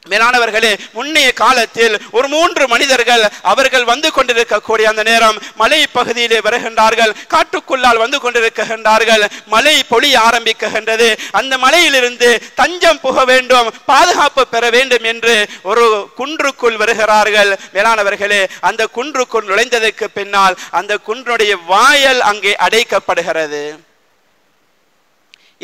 மேலானவர்களே, முன்னைய காலத்தில் ஒரு 3 மனிதர்கள் அவர்கள் வந்து கொண்டிருக்கக்கூடிய அந்த நேரம் மலை பகுதியிலே வருகின்றார்கள். காட்டுக்குள்ளால் வந்து கொண்டிருக்கின்றார்கள். மலை பொழிய ஆரம்பிக்கின்றது. அந்த மலையிலிருந்து தஞ்சம் புக வேண்டும், பாதுகாப்பு பெற வேண்டும் என்று ஒரு குன்றுக்குள் வருகிறார்கள். மேலானவர்களே, அந்த குன்றுக்குள் நுழைந்ததற்கு பின்னால் அந்த குன்றுடைய வாயல் அங்கே அடைக்கப்படுகிறது.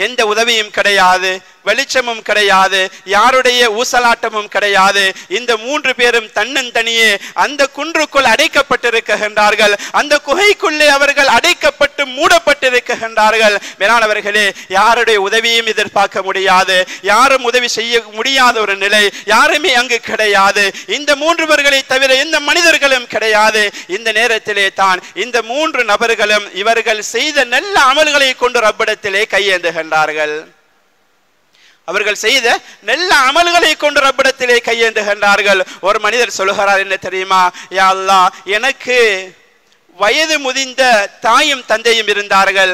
எந்த உதவியும் கிடையாது, வெளிச்சமும் கிடையாது, யாருடைய ஊசலாட்டமும் கிடையாது. இந்த 3 பேரும் தன்னந்தனியே அந்த குன்றுக்குள் அடைக்கப்பட்டிருக்கின்றார்கள். அந்த குகைக்குள்ளே அவர்கள் அடைக்கப்பட்டு மூடப்பட்டிருக்கின்றார்கள். மேலானவர்களே, யாருடைய உதவியும் எதிர்பார்க்க முடியாது, யாரும் உதவி செய்ய முடியாத ஒரு நிலை, யாருமே அங்கு கிடையாது. இந்த 3 பேர்களை தவிர எந்த மனிதர்களும் கிடையாது. இந்த நேரத்திலே தான் இந்த 3 நபர்களும் இவர்கள் செய்த நல்ல அமல்களை கொண்டு ரப்பிடத்திலே கையேந்துகின்றார்கள். அவர்கள் செய்த நல்ல அமல்களை கொண்டு ரப்பிடத்திலே கையேந்துகின்றார்கள். ஒரு மனிதர் சொல்லுகிறார், என்ன தெரியுமா? யா அல்லாஹ், எனக்கு வயது முதிர்ந்த தாயும் தந்தையும் இருந்தார்கள்,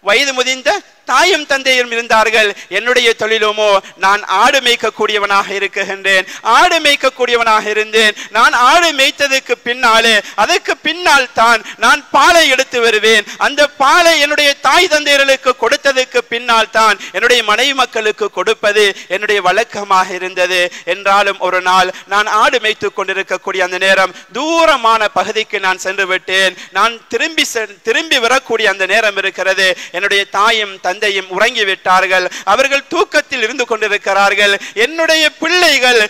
வயது முதிர்ந்த தாயும் தந்தையும் இருந்தார்கள். என்னுடைய தொழிலுமோ நான் ஆடு மேய்க்கக்கூடியவனாக இருக்கின்றேன். ஆடு மேய்க்கக்கூடியவனாக இருந்தேன். நான் ஆடு மேய்த்ததுக்கு பின்னாலே, அதற்கு பின்னால் தான் நான் பாலை எடுத்து வருவேன். அந்த பாலை என்னுடைய தாய் தந்தையர்களுக்கு கொடுத்ததுக்கு பின்னால் தான் என்னுடைய மனைவி மக்களுக்கு கொடுப்பது என்னுடைய வழக்கமாக இருந்தது. என்றாலும் ஒரு நாள் நான் ஆடு மேய்த்து கொண்டிருக்கக்கூடிய அந்த நேரம் தூரமான பகுதிக்கு நான் சென்று விட்டேன். நான் திரும்பி வரக்கூடிய அந்த நேரம் இருக்கிறது. என்னுடைய தாயும் தந்தையும் உறங்கிவிட்டார்கள். அவர்கள் தூக்கத்தில் இருந்து கொண்டிருக்கிறார்கள். என்னுடைய பிள்ளைகள்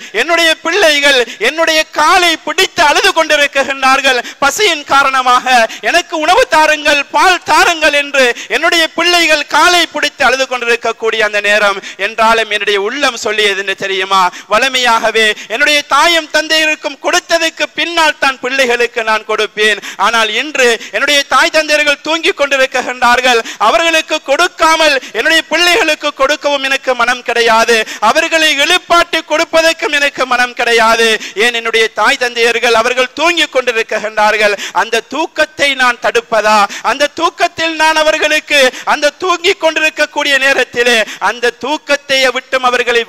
என்னுடைய காலை பிடித்து அழுது கொண்டிருக்கின்றார்கள். பசியின் காரணமாக எனக்கு உணவு தாருங்கள், பால் தாருங்கள் என்று என்னுடைய பிள்ளைகள் காலை பிடித்து அழுது கொண்டிருக்கக்கூடிய அந்த நேரம் என்றாலும் என்னுடைய உள்ளம் சொல்லியது என்று தெரியுமா? வலிமையாகவே என்னுடைய தாயும் தந்தையருக்கும் கொடுத்ததுக்கு பின்னால் தான் பிள்ளைகளுக்கு நான் கொடுப்பேன். ஆனால் இன்று என்னுடைய தாய் தந்தையர்கள் தூங்கிக் கொண்டிருக்கின்றார்கள். அவர்களுக்கு கொடுக்காமல் என்னுடைய பிள்ளைகளுக்கு கொடுக்கவும் எனக்கு மனம் கிடையாது. அவர்களை எழுப்பாட்டி கொடுப்பதற்கும் எனக்கு மனம் கிடையாது. ஏன் என்னுடைய தாய் தந்தையர்கள் அவர்கள் தூங்கிக் கொண்டிருக்கின்றார்கள். அந்த தூக்கத்தை நான் தடுப்பதா? அந்த தூக்கத்தில் நான் அவர்களுக்கு அந்த தூங்கிக் கொண்டிருக்கக்கூடிய நேரத்திலே அந்த தூக்கத்தை விட்டும் அவர்களை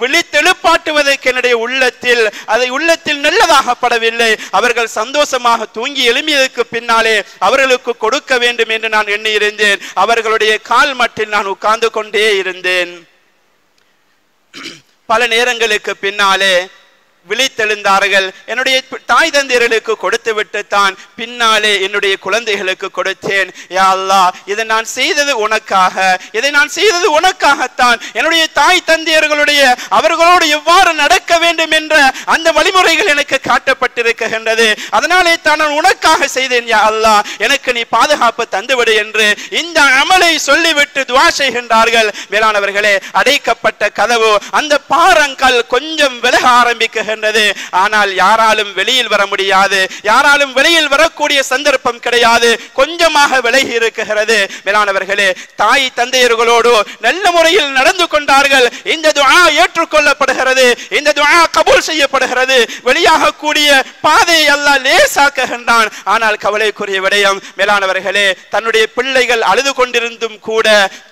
விழித்தெழுப்பாட்டுவதற்கு என்னுடைய உள்ளத்தில் நல்லதாகப்படவில்லை. அவர்கள் சந்தோஷமாக தூங்கி எழும்பியதற்கு பின்னாலே அவர்களுக்கு கொடுக்க வேண்டும் என்று நான் எண்ணியிருந்தேன். அவர்களுடைய கால் மட்டில் நான் உட்கார்ந்து கொண்டே இருந்தேன். பல நேரங்களுக்கு பின்னாலே விழித்தெழுந்தார்கள். என்னுடைய தாய் தந்தையர்களுக்கு கொடுத்து விட்டு தான் பின்னாலே என்னுடைய குழந்தைகளுக்கு கொடுத்தேன். யா அல்லாஹ், இதை நான் செய்தது உனக்காகத்தான். என்னுடைய தாய் தந்தையர்களுடைய அவர்களோடு எவ்வாறு நடக்க வேண்டும் என்ற அந்த வழிமுறைகள் எனக்கு காட்டப்பட்டிருக்கின்றது. அதனாலே தான் நான் உனக்காக செய்தேன். யா அல்லாஹ், எனக்கு நீ பாதுகாப்பு தந்துவிடு என்று இந்த அமலை சொல்லிவிட்டு துஆ செய்கின்றார்கள். மேலானவர்களே, அடைக்கப்பட்ட கதவு அந்த பாறங்கள் கொஞ்சம் விலக ஆரம்பிக்க. ஆனால் யாராலும் வெளியில் வர முடியாது. யாராலும் வெளியில் வரக்கூடிய சந்தர்ப்பம் கிடையாது. கொஞ்சமாக விலகி இருக்கிறது. மேலானவர்களே, தாய் தந்தையர்களோடு நல்ல முறையில் நடந்து கொண்டார்கள். இந்த துஆ ஏற்றுக்கொள்ளப்படுகிறது. இந்த துஆ கபூல் செய்யப்படுகிறது. வெளியாக கூடிய பாதையை அல்லாஹ் லேசாக்குகின்றான். ஆனால் கவலைக்குரிய விடயம் மேலானவர்களே, தன்னுடைய பிள்ளைகள் அழுது கொண்டிருந்தும் கூட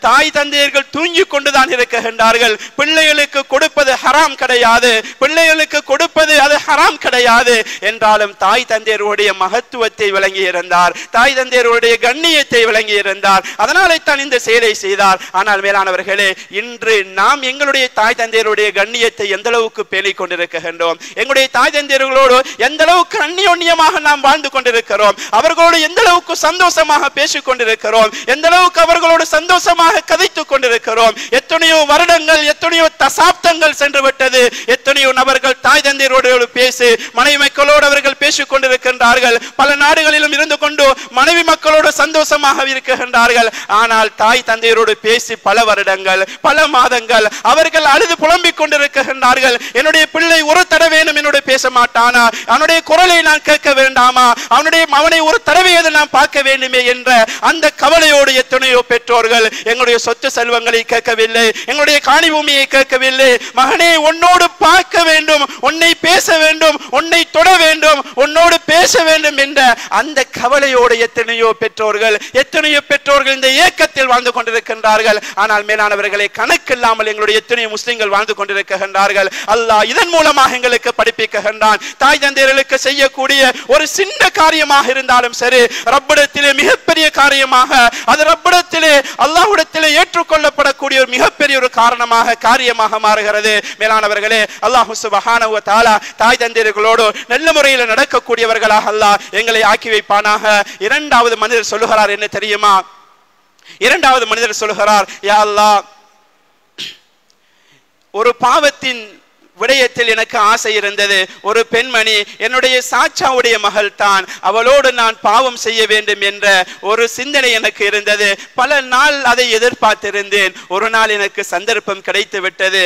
தாய் தந்தையர்கள் தூங்கிக் கொண்டுதான் இருக்கின்றார்கள். பிள்ளைகளுக்கு கொடுப்பது ஹராம் கிடையாது. பிள்ளைகளுக்கு கொடுப்பது அது ஹராம் கிடையாது என்றாலும் தாய் தந்தையருடைய மகத்துவத்தை விளங்கி இருந்தார். தாய் தந்தையருடைய கண்ணியத்தை விளங்கி இருந்தார். அதனாலே தான் இந்த செயலை செய்தார். ஆனால் மேலானவர்களே, இன்று நாம் எங்களுடைய தாய் தந்தையருடைய கண்ணியத்தை எந்த அளவுக்கு பேணிக் கொண்டிருக்கின்றோம்? எங்களுடைய தாய் தந்தையர்களோடு எந்த அளவுக்கு அந்நியோன்யமாக நாம் வாழ்ந்து கொண்டிருக்கிறோம்? அவர்களோடு எந்த அளவுக்கு சந்தோஷமாக பேசிக் கொண்டிருக்கிறோம்? எந்த அளவுக்கு அவர்களோடு சந்தோஷமாக கதைத்துக் கொண்டிருக்கிறோம்? எத்தனையோ வருடங்கள், எத்தனையோ தசாப்தங்கள் சென்று விட்டது. எத்தனையோ நபர்கள் தாய் தந்தையரோடு பேசி மனைவி மக்களோடு அவர்கள் பேசிக் கொண்டிருக்கின்றார்கள். பல நாடுகளிலும் இருந்து கொண்டு மனைவி மக்களோடு சந்தோஷமாக இருக்கின்றார்கள். ஆனால் தாய் தந்தையரோடு பேசி பல வருடங்கள், பல மாதங்கள் அவர்கள் அழுது புலம்பிக் கொண்டிருக்கின்றார்கள். என்னுடைய பிள்ளை ஒரு தடவையும் என்னோட பேச மாட்டானா? அவனுடைய குரலை நான் கேட்க வேண்டாமா? அவனை ஒரு தடவையை நான் பார்க்க வேண்டுமே என்ற அந்த கவலையோடு எத்தனையோ பெற்றோர்கள் எங்களுடைய சொத்து செல்வங்களை கேட்கவில்லை, எங்களுடைய காணி பூமியை கேட்கவில்லை. மகனே, உன்னோடு பார்க்க வேண்டும், உன்னை பேச வேண்டும், உன்னை தொட வேண்டும், உன்னோடு பேச வேண்டும் என்ற அந்த கவலையோடு எத்தனையோ பெற்றோர்கள் இந்த ஏக்கத்தில் வாழ்ந்து கொண்டிருக்கின்றார்கள். ஆனால் மேலானவர்களை, கணக்கில்லாமல் எங்களுடைய எத்தனையோ முஸ்லிம்கள் வாழ்ந்து கொண்டிருக்கின்றார்கள். அல்லாஹ் இதன் மூலமாக எங்களுக்கு படிப்பிக்கின்றான். தாய் தந்தையர்களுக்கு செய்யக்கூடிய ஒரு சின்ன காரியமாக இருந்தாலும் சரி, ரப்பிடத்திலே மிகப்பெரிய காரியமாக, அது ரப்பிடத்திலே அல்லாஹ்விடத்திலே ஏற்றுக்கொள்ளப்படக்கூடிய ஒரு மிகப்பெரிய ஒரு காரியமாக மாறுகிறது. மேலானவர்களே, அல்லாஹ் சுப்ஹானஹு வ தஆலா தாய் தந்தையர்களோடு நல்ல முறையில் நடக்கக்கூடியவர்களாக அல்லாஹ் எங்களை ஆக்கி வைப்பானாக. இரண்டாவது மனிதர் சொல்லுகிறார் என்ன தெரியுமா? இரண்டாவது மனிதர் சொல்லுகிறார், யா அல்லாஹ், ஒரு பாவத்தின் விடயத்தில் எனக்கு ஆசை இருந்தது. ஒரு பெண்மணி என்னுடைய சாச்சாவுடைய மகள் தான், அவளோடு நான் பாவம் செய்ய வேண்டும் என்ற ஒரு சிந்தனை எனக்கு இருந்தது. பல நாள் அதை எதிர்பார்த்திருந்தேன். ஒரு நாள் எனக்கு சந்தர்ப்பம் கிடைத்து விட்டது.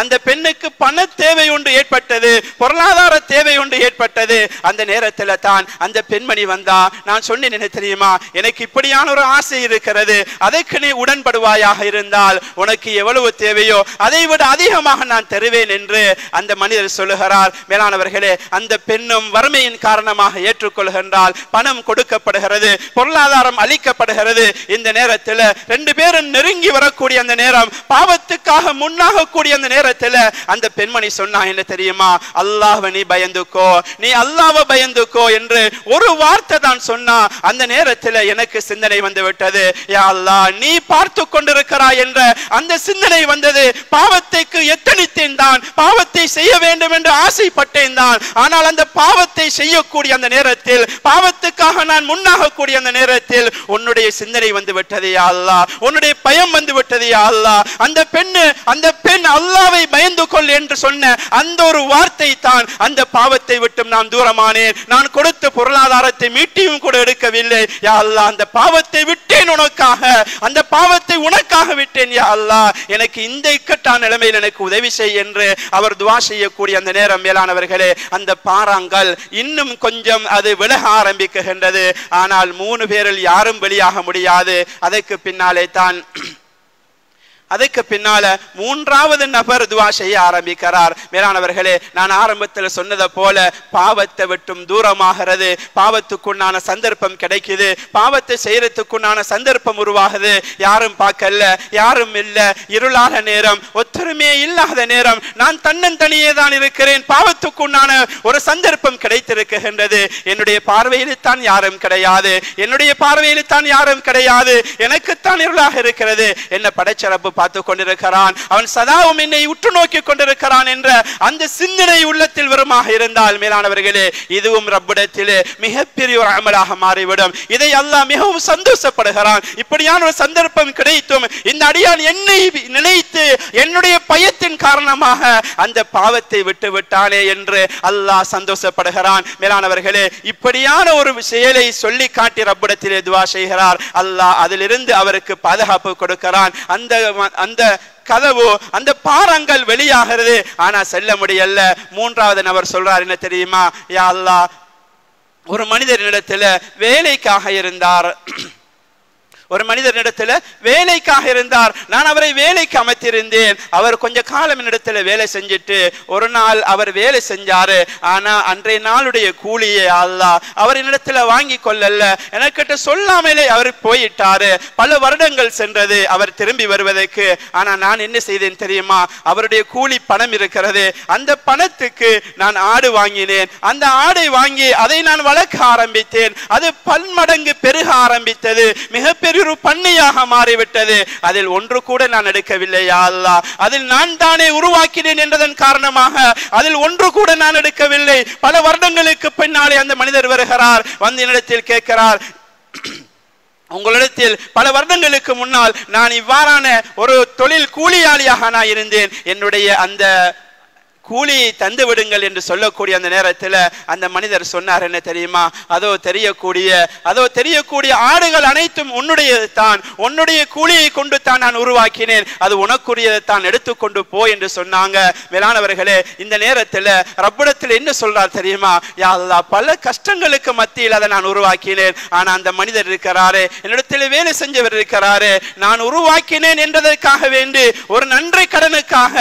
அந்த பெண்ணுக்கு பண தேவை ஒன்று ஏற்பட்டது, பொருளாதார தேவை ஒன்று ஏற்பட்டது. அந்த நேரத்தில் தான் அந்த பெண்மணி வந்தா. நான் சொன்னேன் என்ன தெரியுமா? எனக்கு இப்படியான ஒரு ஆசை இருக்கிறது, அதற்கு நீ உடன்படுவாயாக இருந்தால் உனக்கு எவ்வளவு தேவையோ அதை விட அதிகமாக நான் தருவேன் என்று அந்த மனிதர் சொல்லுகிறார். மேலானவர்களே, அந்த பெண்ணும் வறுமையின் காரணமாக ஏற்றுக்கொள்கின்றால், பணம் கொடுக்கப்படுகிறது, பொருளாதாரம் அளிக்கப்படுகிறது. இந்த நேரத்தில் ரெண்டு பேரும் நெருங்கி வரக்கூடிய அந்த நேரம், பாவத்துக்காக முன்னாக கூடிய அந்த நேரத்தில் அந்த பெண்மணி சொன்னா என்ன தெரியுமா? அல்லாஹ்வை நீ பயந்துக்கோ, நீ அல்லாஹ்வை பயந்துக்கோ என்று ஒரு வார்த்தை தான் சொன்னா. அந்த நேரத்தில் எனக்கு சிந்தனை வந்து விட்டது, யா அல்லாஹ், நீ பார்த்து கொண்டிருக்கிறாய் என்ற அந்த சிந்தனை வந்தது. பாவத்தைக்கு எத்தனித்தேன் தான், பாவத்தை செய்ய வேண்டும் என்று ஆசைப்பட்டேன் தான். ஆனால் அந்த பாவத்தை செய்யக்கூடிய அந்த நேரத்தில், பாவத்துக்காக நான் முன்னாகக்கூடிய அந்த நேரத்தில் உன்னுடைய சிந்தனை வந்து விட்டது யா அல்லாஹ், உன்னுடைய பயம் வந்து விட்டது யா அல்லாஹ். அந்த பெண் அல்லாஹ்வை பயந்து கொள் என்று சொன்ன அந்த ஒரு வார்த்தை தான் அந்த பாவத்தை விட்டும் நான் தூரமானேன். நான் கொடுத்த பொருளாதாரத்தை மீட்டியும் கூட எடுக்கவில்லை யா அல்லாஹ். அந்த பாவத்தை விட்டேன் உனக்காக, அந்த பாவத்தை உனக்காக விட்டேன் யா அல்லாஹ். எனக்கு இந்த இக்கட்டான நிலைமையில் எனக்கு உதவி செய் என்று அவர் துஆ செய்யக்கூடிய அந்த நேரம் மேலானவர்களே, அந்த பாறாங்கல் இன்னும் கொஞ்சம் அது விலக ஆரம்பிக்கின்றது. ஆனால் 3 பேரில் யாரும் வெளியாக முடியாது. அதுக்கு பின்னால 3வது நபர் துஆ செய்ய ஆரம்பிக்கிறார். மேலானவர்களே, நான் ஆரம்பத்தில் சொன்னதை போல பாவத்தை விட்டும் தூரமாகிறது, பாவத்துக்குண்டான சந்தர்ப்பம் கிடைக்குது, பாவத்தை செய்யறதுக்குண்டான சந்தர்ப்பம் உருவாகுது. யாரும் பார்க்கல, யாரும் இல்ல, இருளான நேரம், ஒத்துருமே இல்லாத நேரம், நான் தன்னந்தனியே தான் இருக்கிறேன். பாவத்துக்குண்டான ஒரு சந்தர்ப்பம் கிடைத்திருக்கின்றது. என்னுடைய பார்வையில் தான் யாரும் கிடையாது, என்னுடைய பார்வையில் தான் யாரும் கிடையாது, எனக்குத்தான் இருளாக இருக்கிறது. என்ன படைச்ச ரப்பு பார்த்து கொண்டிருக்கிறான், அவன் சதாவும் என்னை உற்று நோக்கி கொண்டிருக்கிறான் என்ற அந்த சிந்தனை உள்ளத்தில் வருமாக இருந்தால் மேலானவர்களே, இதுவும் ரப்பிடத்திலே மிகப்பெரிய ஒரு அமலாக மாறிவிடும். இதை அல்லாஹ் மிகவும் சந்தோஷப்படுகிறான். இப்படியான ஒரு சந்தர்ப்பம் கிடைத்தும் இந்த அடியான் என்னை நினைத்து என்னுடைய பயத்தின் காரணமாக அந்த பாவத்தை விட்டு விட்டானே என்று அல்லாஹ் சந்தோஷப்படுகிறான். மேலானவர்களே, இப்படியான ஒரு செயலை சொல்லி காட்டி ரப்பிடத்திலே துஆ செய்கிறார். அல்லாஹ் அதிலிருந்து அவருக்கு பாதுகாப்பு கொடுக்கிறான். அந்த கதவு, அந்த பாறாங்கல் வெளியாகிறது. ஆனா செல்ல முடியல. 3வது நபர் சொல்றார், என்ன தெரியுமா? யா அல்லாஹ், ஒரு மனிதனிடத்துல வேலைக்காக இருந்தார், நான் அவரை வேலைக்கு அமைத்திருந்தேன். அவர் கொஞ்ச காலம் என்னிடத்துல வேலை செஞ்சுட்டு ஒரு நாள் அவர் வேலை செஞ்சாரு. ஆனா அன்றைய நாளுடைய கூலியை அல்லாஹ் அவர் என்னிடத்துல வாங்கி கொள்ளல, எனக்கிட்ட சொல்லாமலே அவர் போயிட்டாரு. பல வருடங்கள் சென்றது அவர் திரும்பி வருவதற்கு. ஆனா நான் என்ன செய்தேன் தெரியுமா? அவருடைய கூலி பணம் இருக்கிறது, அந்த பணத்துக்கு நான் ஆடு வாங்கினேன். அந்த ஆடை வாங்கி அதை நான் வளர்க்க ஆரம்பித்தேன். அது பன்மடங்கு பெருக ஆரம்பித்தது, மிகப்பெரிய ஒரு பண்ணையாக மாறிவிட்டது. அதில் ஒன்று கூட நான் எடுக்கவில்லை யா அல்லாஹ். அதில் நான் தானே உருவாக்கினேன் என்றதன் காரணமாக அதில் ஒன்று கூட நான் எடுக்கவில்லை. பல வருடங்களுக்கு பின்னாலே அந்த மனிதர் வருகிறார், வந்து என்னிடத்தில் கேட்கிறார், உங்களிடத்தில் பல வருடங்களுக்கு முன்னால் நான் இவ்வாறான ஒரு தொழில் கூலியாளியாக நான் இருந்தேன், என்னுடைய அந்த கூலியை தந்து விடுங்கள் என்று சொல்லக்கூடிய அந்த நேரத்தில் அந்த மனிதர் சொன்னார், என்ன தெரியுமா? அதோ தெரியக்கூடிய ஆடுகள் அனைத்தும் உன்னுடையது தான், உன்னுடைய கூலியை கொண்டு தான் நான் உருவாக்கினேன், அது உனக்குரியதை தான் எடுத்துக்கொண்டு போ என்று சொன்னாங்க. மேலானவர்களே, இந்த நேரத்தில் ரப்பிடத்தில் என்ன சொல்றார் தெரியுமா? யா அல்லாஹ், பல கஷ்டங்களுக்கு மத்தியில் அதை நான் உருவாக்கினேன். ஆனா அந்த மனிதர் இருக்கிறாரே, என்னிடத்தில் வேலை செஞ்சவர் இருக்கிறாரே, நான் உருவாக்கினேன் என்றதற்காக வேண்டி ஒரு நன்றி கடனுக்காக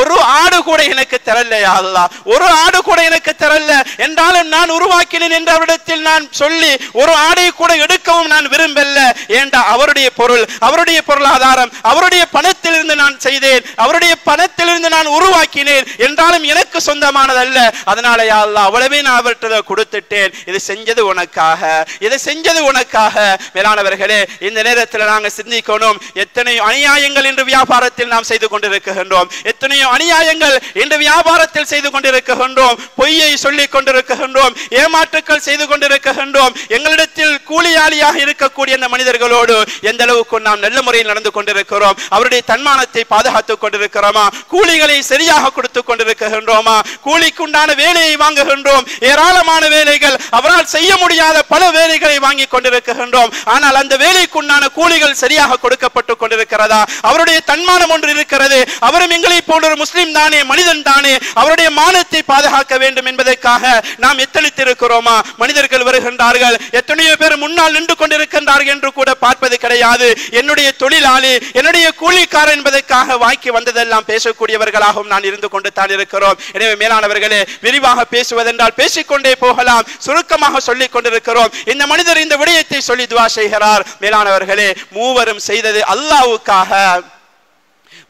ஒரு ஆடு கூட எனக்கு தரல யா அல்லாஹ், ஒரு ஆடு கூட எனக்கு தரல. என்றாலும் நான் உருவாக்கினேன் என்ற அவரிடத்தில் நான் சொல்லி ஒரு ஆடை கூட எடுக்கவும் நான் விரும்பல. ஏண்டா அவருடைய பொருள், அவருடைய பொருளாதாரம், அவருடைய பணத்திலிருந்து நான் செய்தேன், அவருடைய பணத்திலிருந்து நான் உருவாக்கினேன். என்றாலும் எனக்கு சொந்தமானதல்ல. அதனால யா அல்லாஹ், அவ்வளவே நான் அவர்கிட்ட கொடுத்துட்டேன். இது செஞ்சது உனக்காக, இதை செஞ்சது உனக்காக. மேலானவர்களே, இந்த நேரத்தில் நாங்கள் சிந்திக்கணும், எத்தனையோ அநியாயங்கள் இன்று வியாபாரத்தில் நாம் செய்து கொண்டிருக்கின்றோம், எத்தனையோ அநியாயங்கள் இன்று வியாபாரத்தில் செய்து கொண்டிருக்கின்றோம், பொய்யை சொல்லிக் கொண்டிருக்கின்றோம், ஏமாற்றுக்கள் செய்து கொண்டிருக்கின்றோம். எங்களிடத்தில் கூலியாளியாக இருக்கக்கூடிய அந்த மனிதர்களோடு எந்த அளவுக்கு நாம் நல்ல முறையில் நடந்து கொண்டிருக்கிறோம், அவருடைய தன்மானத்தை பாதுகாத்துக் கொண்டிருக்கிறோமா, கூலிகளை சரியாக கொடுத்துக் கொண்டிருக்கின்றோமா, கூலிக்குண்டான வேலையை வாங்குகின்றோம். ஏராளமான வேலைகள், அவரால் செய்ய முடியாத பல வேலைகளை வாங்கி கொண்டிருக்கின்றோம். ஆனால் அந்த வேலைக்குண்டான கூலிகள் சரியாக கொடுக்கப்பட்டு கொண்டிருக்கிறதா? அவருடைய தன்மானம் ஒன்று இருக்கிறது, அவரும் எங்களை போன்ற ஒரு முஸ்லிம் தானே, மனிதன் தானே, அவருடைய மானத்தை பாதுகாக்க வேண்டும் என்பதற்காக நாம் எத்தனித்திருக்கிறோமா? மனிதர்கள் வருகின்றார்கள், எத்தனையோ பேர் முன்னால் நின்று கொண்டிருக்கின்றார்கள் என்று கூட பார்ப்பது கிடையாது. என்னுடைய தொழிலாளி, என்னுடைய கூலிக்காரர் என்பதற்காக வாய்க்கு வந்ததெல்லாம் பேசக்கூடியவர்களாகவும் நான் இருந்து கொண்டு தான் இருக்கிறோம். எனவே மேலானவர்களே, விரிவாக பேசுவதென்றால் பேசிக்கொண்டே போகலாம், சுருக்கமாக சொல்லிக் கொண்டிருக்கிறோம். இந்த மனிதர் இந்த விடயத்தை சொல்லி துஆ செய்கிறார். மேலானவர்களே, மூவரும் செய்தது அல்லாஹ்வுக்காக,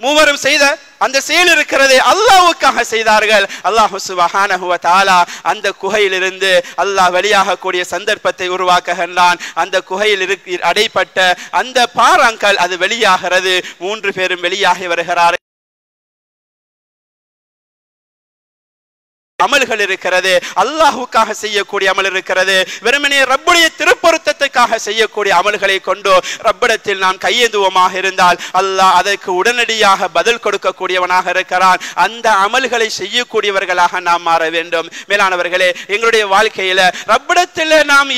மூவரும் செய்த அந்த செயல் இருக்கிறதே அல்லாஹ்வுக்காக செய்தார்கள். அல்லாஹ் சுப்ஹானஹு வ தஆலா அந்த குகையிலிருந்து அல்லாஹ் வெளியாகக்கூடிய சந்தர்ப்பத்தை உருவாக்குகின்றான். அந்த குகையில் அடைப்பட்ட அந்த பாறாங்கல் அது வெளியாகிறது. 3 பேரும் வெளியாகி வருகிறார்கள். அமல்கள் இருக்கிறது, அல்லாஹ்வுக்காக செய்யக்கூடிய அமல் இருக்கிறது, வெறுமனே ரப்புடைய திருப்பொருத்தத்துக்காக செய்யக்கூடிய அமல்களை கொண்டு ரப்பிடத்தில் நாம் கையேந்துவமாக இருந்தால் அல்லாஹ் அதற்கு உடனடியாக பதில் கொடுக்கக்கூடியவனாக இருக்கிறான். அந்த அமல்களை செய்யக்கூடியவர்களாக நாம் மாற வேண்டும். மேலானவர்களே, எங்களுடைய வாழ்க்கையில ரப்பிடத்தில் நாம்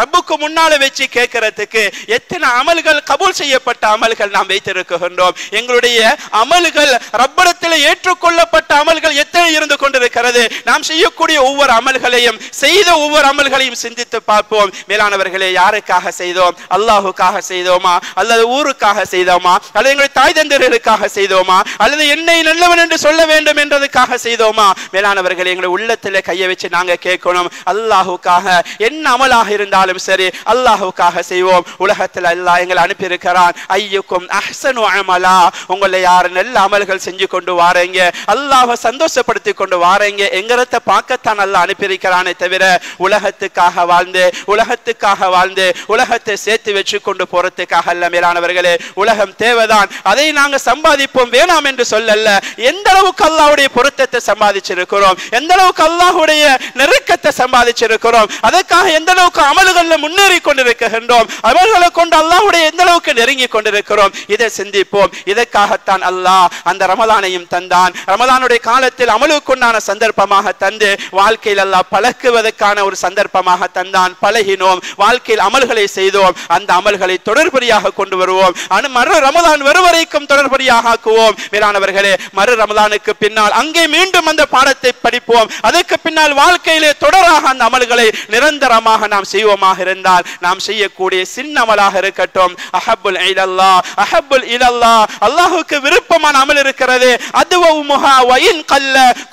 ரப்புக்கு முன்னால வச்சு கேட்கறதுக்கு எத்தனை அமல்கள் கபூல் செய்யப்பட்ட அமல்கள் நாம் வைத்திருக்கின்றோம். எங்களுடைய அமல்கள் ரப்பிடத்தில் ஏற்றுக்கொள்ளப்பட்ட அமல்கள் எத்தனை இருந்து கொண்டிருக்கிறது. நாம் செய்யக்கூடிய ஒவ்வொரு அமல்களையும் செய்த ஒவ்வொரு அமல்களையும் சிந்தித்து பார்ப்போம். மேலானவர்களே, யாருக்காக செய்தோம்? அல்லாஹுக்காக செய்தோமா, அல்லது ஊருக்காக செய்தோமா, அல்லது எங்களுடைய தாய் தந்தையர்களுக்காக செய்தோமா, அல்லது என்னை நல்லவன் என்று சொல்ல வேண்டும் என்றதுக்காக செய்தோமா? மேலானவர்களே, எங்களுடைய உள்ளத்தில் கையை வச்சு நாங்க கேட்கணும். அல்லாஹுக்காக என்ன அமலாக இருந்தாலும் சரி அல்லாஹுக்காக செய்வோம். உலகத்தில் அல்லாஹ் எங்களை அனுப்பி இருக்கிறான். ஐயுக்கும் அஹ்சனு அமலா, உங்களை யார் நல்ல அமல்கள் செஞ்சு கொண்டு வாரீங்க, அல்லாஹ்வை சந்தோஷப்படுத்தி கொண்டு வாரீங்க என்கிறத பார்க்கத்தான் அல்லாஹ் அனுப்பியிருக்கிறானே தவிர உலகத்துக்காக வாழ்ந்து உலகத்தை சேர்த்து வச்சு கொண்டு போறதுக்காக அல்ல. மேலானவர்களே, உலகம் தேவைதான், அதை நாங்கள் சம்பாதிப்போம் வேணாம் என்று சொல்லல. எந்த அளவுக்கு அல்லாஹ்வுடைய பொருத்தத்தை சம்பாதிச்சிருக்கிறோம், எந்த அளவுக்கு அல்லாஹ்வுடைய நெருக்கத்தை சம்பாதிச்சிருக்கிறோம், அதற்காக எந்த அளவுக்கு அமல்களில் முன்னேறி கொண்டிருக்கின்றோம், அமல்களை கொண்டு அல்லாஹ்வுடைய எந்த அளவுக்கு நெருங்கி கொண்டிருக்கிறோம், இதை சிந்திப்போம். இதற்காகத்தான் அல்லாஹ் அந்த ரமலானையும் தந்தான். ரமலானுடைய காலத்தில் அமலுக்குண்டான சந்தர்ப்பமாக தந்து வாழ்க்கையில் அல்லாஹ் பழக்குவதற்கான ஒரு சந்தர்ப்பமாக தந்தான். பழகினோம், வாழ்க்கையில் அமல்களை செய்தோம், அந்த அமல்களை தொடர்படியாக கொண்டு வருவோம். மறு ரமலான் வரும் வரைக்கும் தொடர்படியாக ஆக்குவோம். மேலானவர்களே, மறு ரமலானுக்கு பின்னால் அங்கே மீண்டும் அந்த பாடத்தை படிப்போம். அதற்கு பின்னால் வாழ்க்கையிலே தொடராக அந்த அமல்களை நிரந்தரமாக நாம் செய்வோமாக இருந்தால் நாம் செய்யக்கூடிய சின்ன அமலாக இருக்கட்டும், அஹப்புல் இலல்லாஹ், அல்லாஹ்வுக்கு விருப்பமான அமல் இருக்கிறது,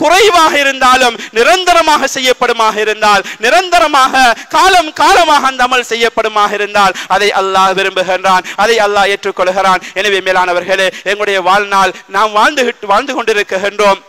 குறைவாக இருந்தாலும் நிரந்தரமாக செய்யப்படுமாக இருந்தால், நிரந்தரமாக காலமாக அந்த அமல் செய்யப்படுமாக இருந்தால் அதை அல்லாஹ் விரும்புகின்றான், அதை அல்லாஹ் ஏற்றுக்கொள்கிறான். எனவே மேலானவர்களே, எங்களுடைய வாழ்நாள் நாம் வாழ்ந்து கொண்டிருக்கின்றோம்.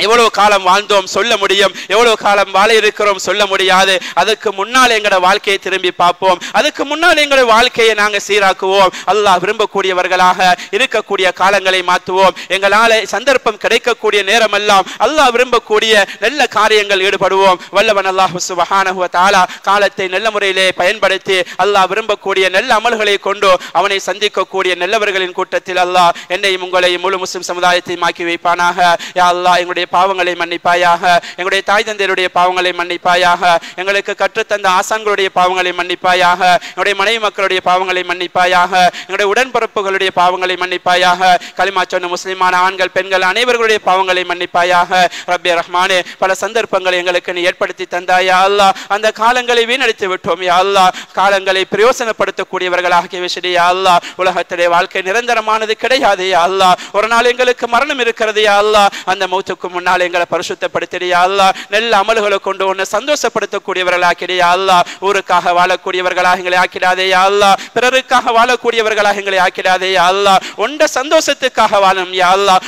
எவ்வளவு காலம் வாழ்ந்தோம் சொல்ல முடியும், எவ்வளவு காலம் வாழ இருக்கிறோம் சொல்ல முடியாது. அதுக்கு முன்னால் எங்களோட வாழ்க்கையை திரும்பி பார்ப்போம், அதுக்கு முன்னால் எங்களுடைய வாழ்க்கையை நாங்கள் சீராக்குவோம். அல்லாஹ் விரும்பக்கூடியவர்களாக இருக்கக்கூடிய காலங்களை மாற்றுவோம். எங்களால் சந்தர்ப்பம் கிடைக்கக்கூடிய நேரமெல்லாம் அல்லாஹ் விரும்பக்கூடிய நல்ல காரியங்கள் ஈடுபடுவோம். வல்லவன் அல்லாஹ் சுப்ஹானஹு வ தஆலா காலத்தை நல்ல முறையிலே பயன்படுத்தி அல்லாஹ் விரும்பக்கூடிய நல்ல அமல்களை கொண்டு அவனை சந்திக்கக்கூடிய நல்லவர்களின் கூட்டத்தில் அல்லாஹ் என்னையும் உங்களையும் முழு முஸ்லிம் சமுதாயத்தையும் ஆக்கி வைப்பானாக. யா அல்லாஹ், எங்களுடைய பாவங்களை மன்னிப்பாயாக, எங்களுடைய தாய் தந்தையருடைய பாவங்களை மன்னிப்பாயாக, எங்களுக்கு கற்றுத்தந்த ஆசான்களுடைய பாவங்களை மன்னிப்பாயாக, எங்களுடைய மனைவி மக்களுடைய பாவங்களை மன்னிப்பாயாக, எங்களுடைய உடன்பிறப்புகளுடைய பாவங்களை மன்னிப்பாயாக, கலிமா சொன்ன முஸ்லிமான ஆண்கள் பெண்கள் அனைவர்களுடைய பாவங்களை மன்னிப்பாயாக. ரப்பே ரஹ்மானே, பல சந்தர்ப்பங்களை எங்களுக்கு நீ ஏற்படுத்தி தந்தாயா அல்லாஹ், அந்த காலங்களை வீணடித்து விட்டோம் யா அல்லாஹ், காலங்களை பிரயோசனப்படுத்தக்கூடியவர்களாக விசிடி யா அல்லாஹ். உலகத்திலே வாழ்க்கை நிரந்தரமானது கிடையாது யா அல்லாஹ், ஒரு நாள் எங்களுக்கு மரணம் இருக்கிறது யா அல்லாஹ். அந்த மௌத்துக்கு முன்னால் எங்களை பரிசுத்தப்படுத்தியா அல்லாஹ், நல்ல அமல்களை கொண்டு உன்னை சந்தோஷப்படுத்தக்கூடியவர்களாக்கிறியா அல்லாஹ். ஊருக்காக வாழக்கூடியவர்களாக எங்களை ஆக்கிடாதே யா அல்லாஹ், பிறருக்காக வாழக்கூடியவர்களாக எங்களை ஆக்கிடாதே யா அல்லாஹ். உன்னை சந்தோஷத்துக்காக வாழும் யா அல்லாஹ்,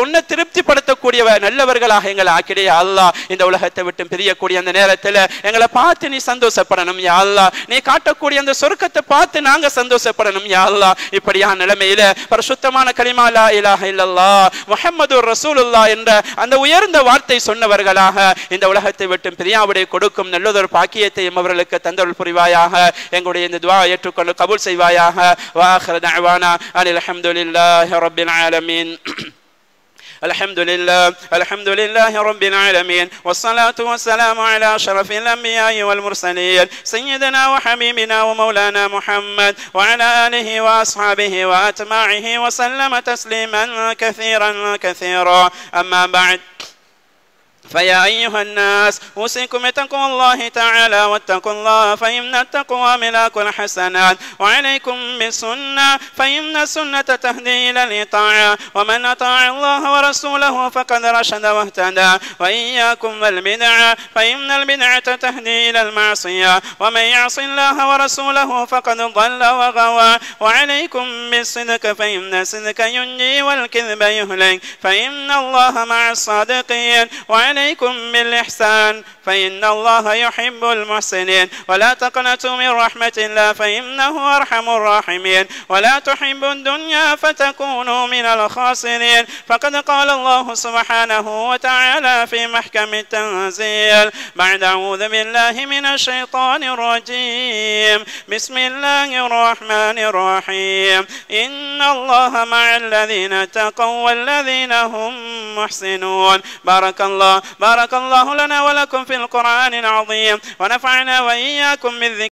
உன்னை திருப்திப்படுத்தக்கூடிய நல்லவர்களாக எங்களை ஆக்கிடே யா அல்லாஹ். இந்த உலகத்தை விட்டு பிரியக்கூடிய அந்த நேரத்தில் எங்களை பார்த்து நீ சந்தோஷப்படணும் யா அல்லாஹ், நீ காட்டக்கூடிய அந்த சொர்க்கத்தை பார்த்து நாங்க சந்தோஷப்படணும் யா அல்லாஹ். இப்படியான நிலைமையில பரிசுத்தமான கலிமா லா இலாஹ இல்லல்லாஹ் முஹம்மதுர் ரசூலுல்லாஹ் என்ற அந்த உயர்ந்த வார்த்தை சொன்னவர்களாக இந்த உலகத்தை விட்டு பிரியாவிடை கொடுக்கும் நல்லதொரு பாக்கியத்தை அவர்களுக்கு தந்தருள் புரிவாயாக. எங்களுடைய இந்த துஆ ஏற்றுக்கொண்டு கபூல் செய்வாயாக. வாஹிரு தஅவானா அனில் ஹம்துலில்லாஹி ரப்பில் ஆலமீன். الحمد لله رب العالمين، والصلاة والسلام على أشرف الأنبياء والمرسلين سيدنا وحبيبنا ومولانا محمد وعلى آله وأصحابه وأتباعه وسلم تسليما كثيرا. أما بعد، فيا أيها الناس أوصيكم بتقوى الله تعالى، واتقوا الله فإن التقوى ملاك الحسنات، وعليكم بالسنة فإن السنة تهدي إلى الإطاعة، ومن أطاع الله ورسوله فقد رشد واهتدى، وإياكم والبدعة فإن البدعة تهدي إلى المعصية، ومن يعص الله ورسوله فقد ضل وغوى، وعليكم بالصدق فإن الصدق ينجي والكذب يهلك، فإن الله مع الصادقين، وعلى عليكم بالإحسان فإن الله يحب المحسنين ولا تقنطوا من رحمة الله فإنه أرحم الراحمين ولا تحبوا الدنيا فتكونوا من الخاسرين فقد قال الله سبحانه وتعالى في محكم التنزيل بعد أعوذ بالله من الشيطان الرجيم بسم الله الرحمن الرحيم إن الله مع الذين اتقوا والذين هم محسنون. بارك الله لنا ولكم في القرآن العظيم ونفعنا وإياكم بالذكر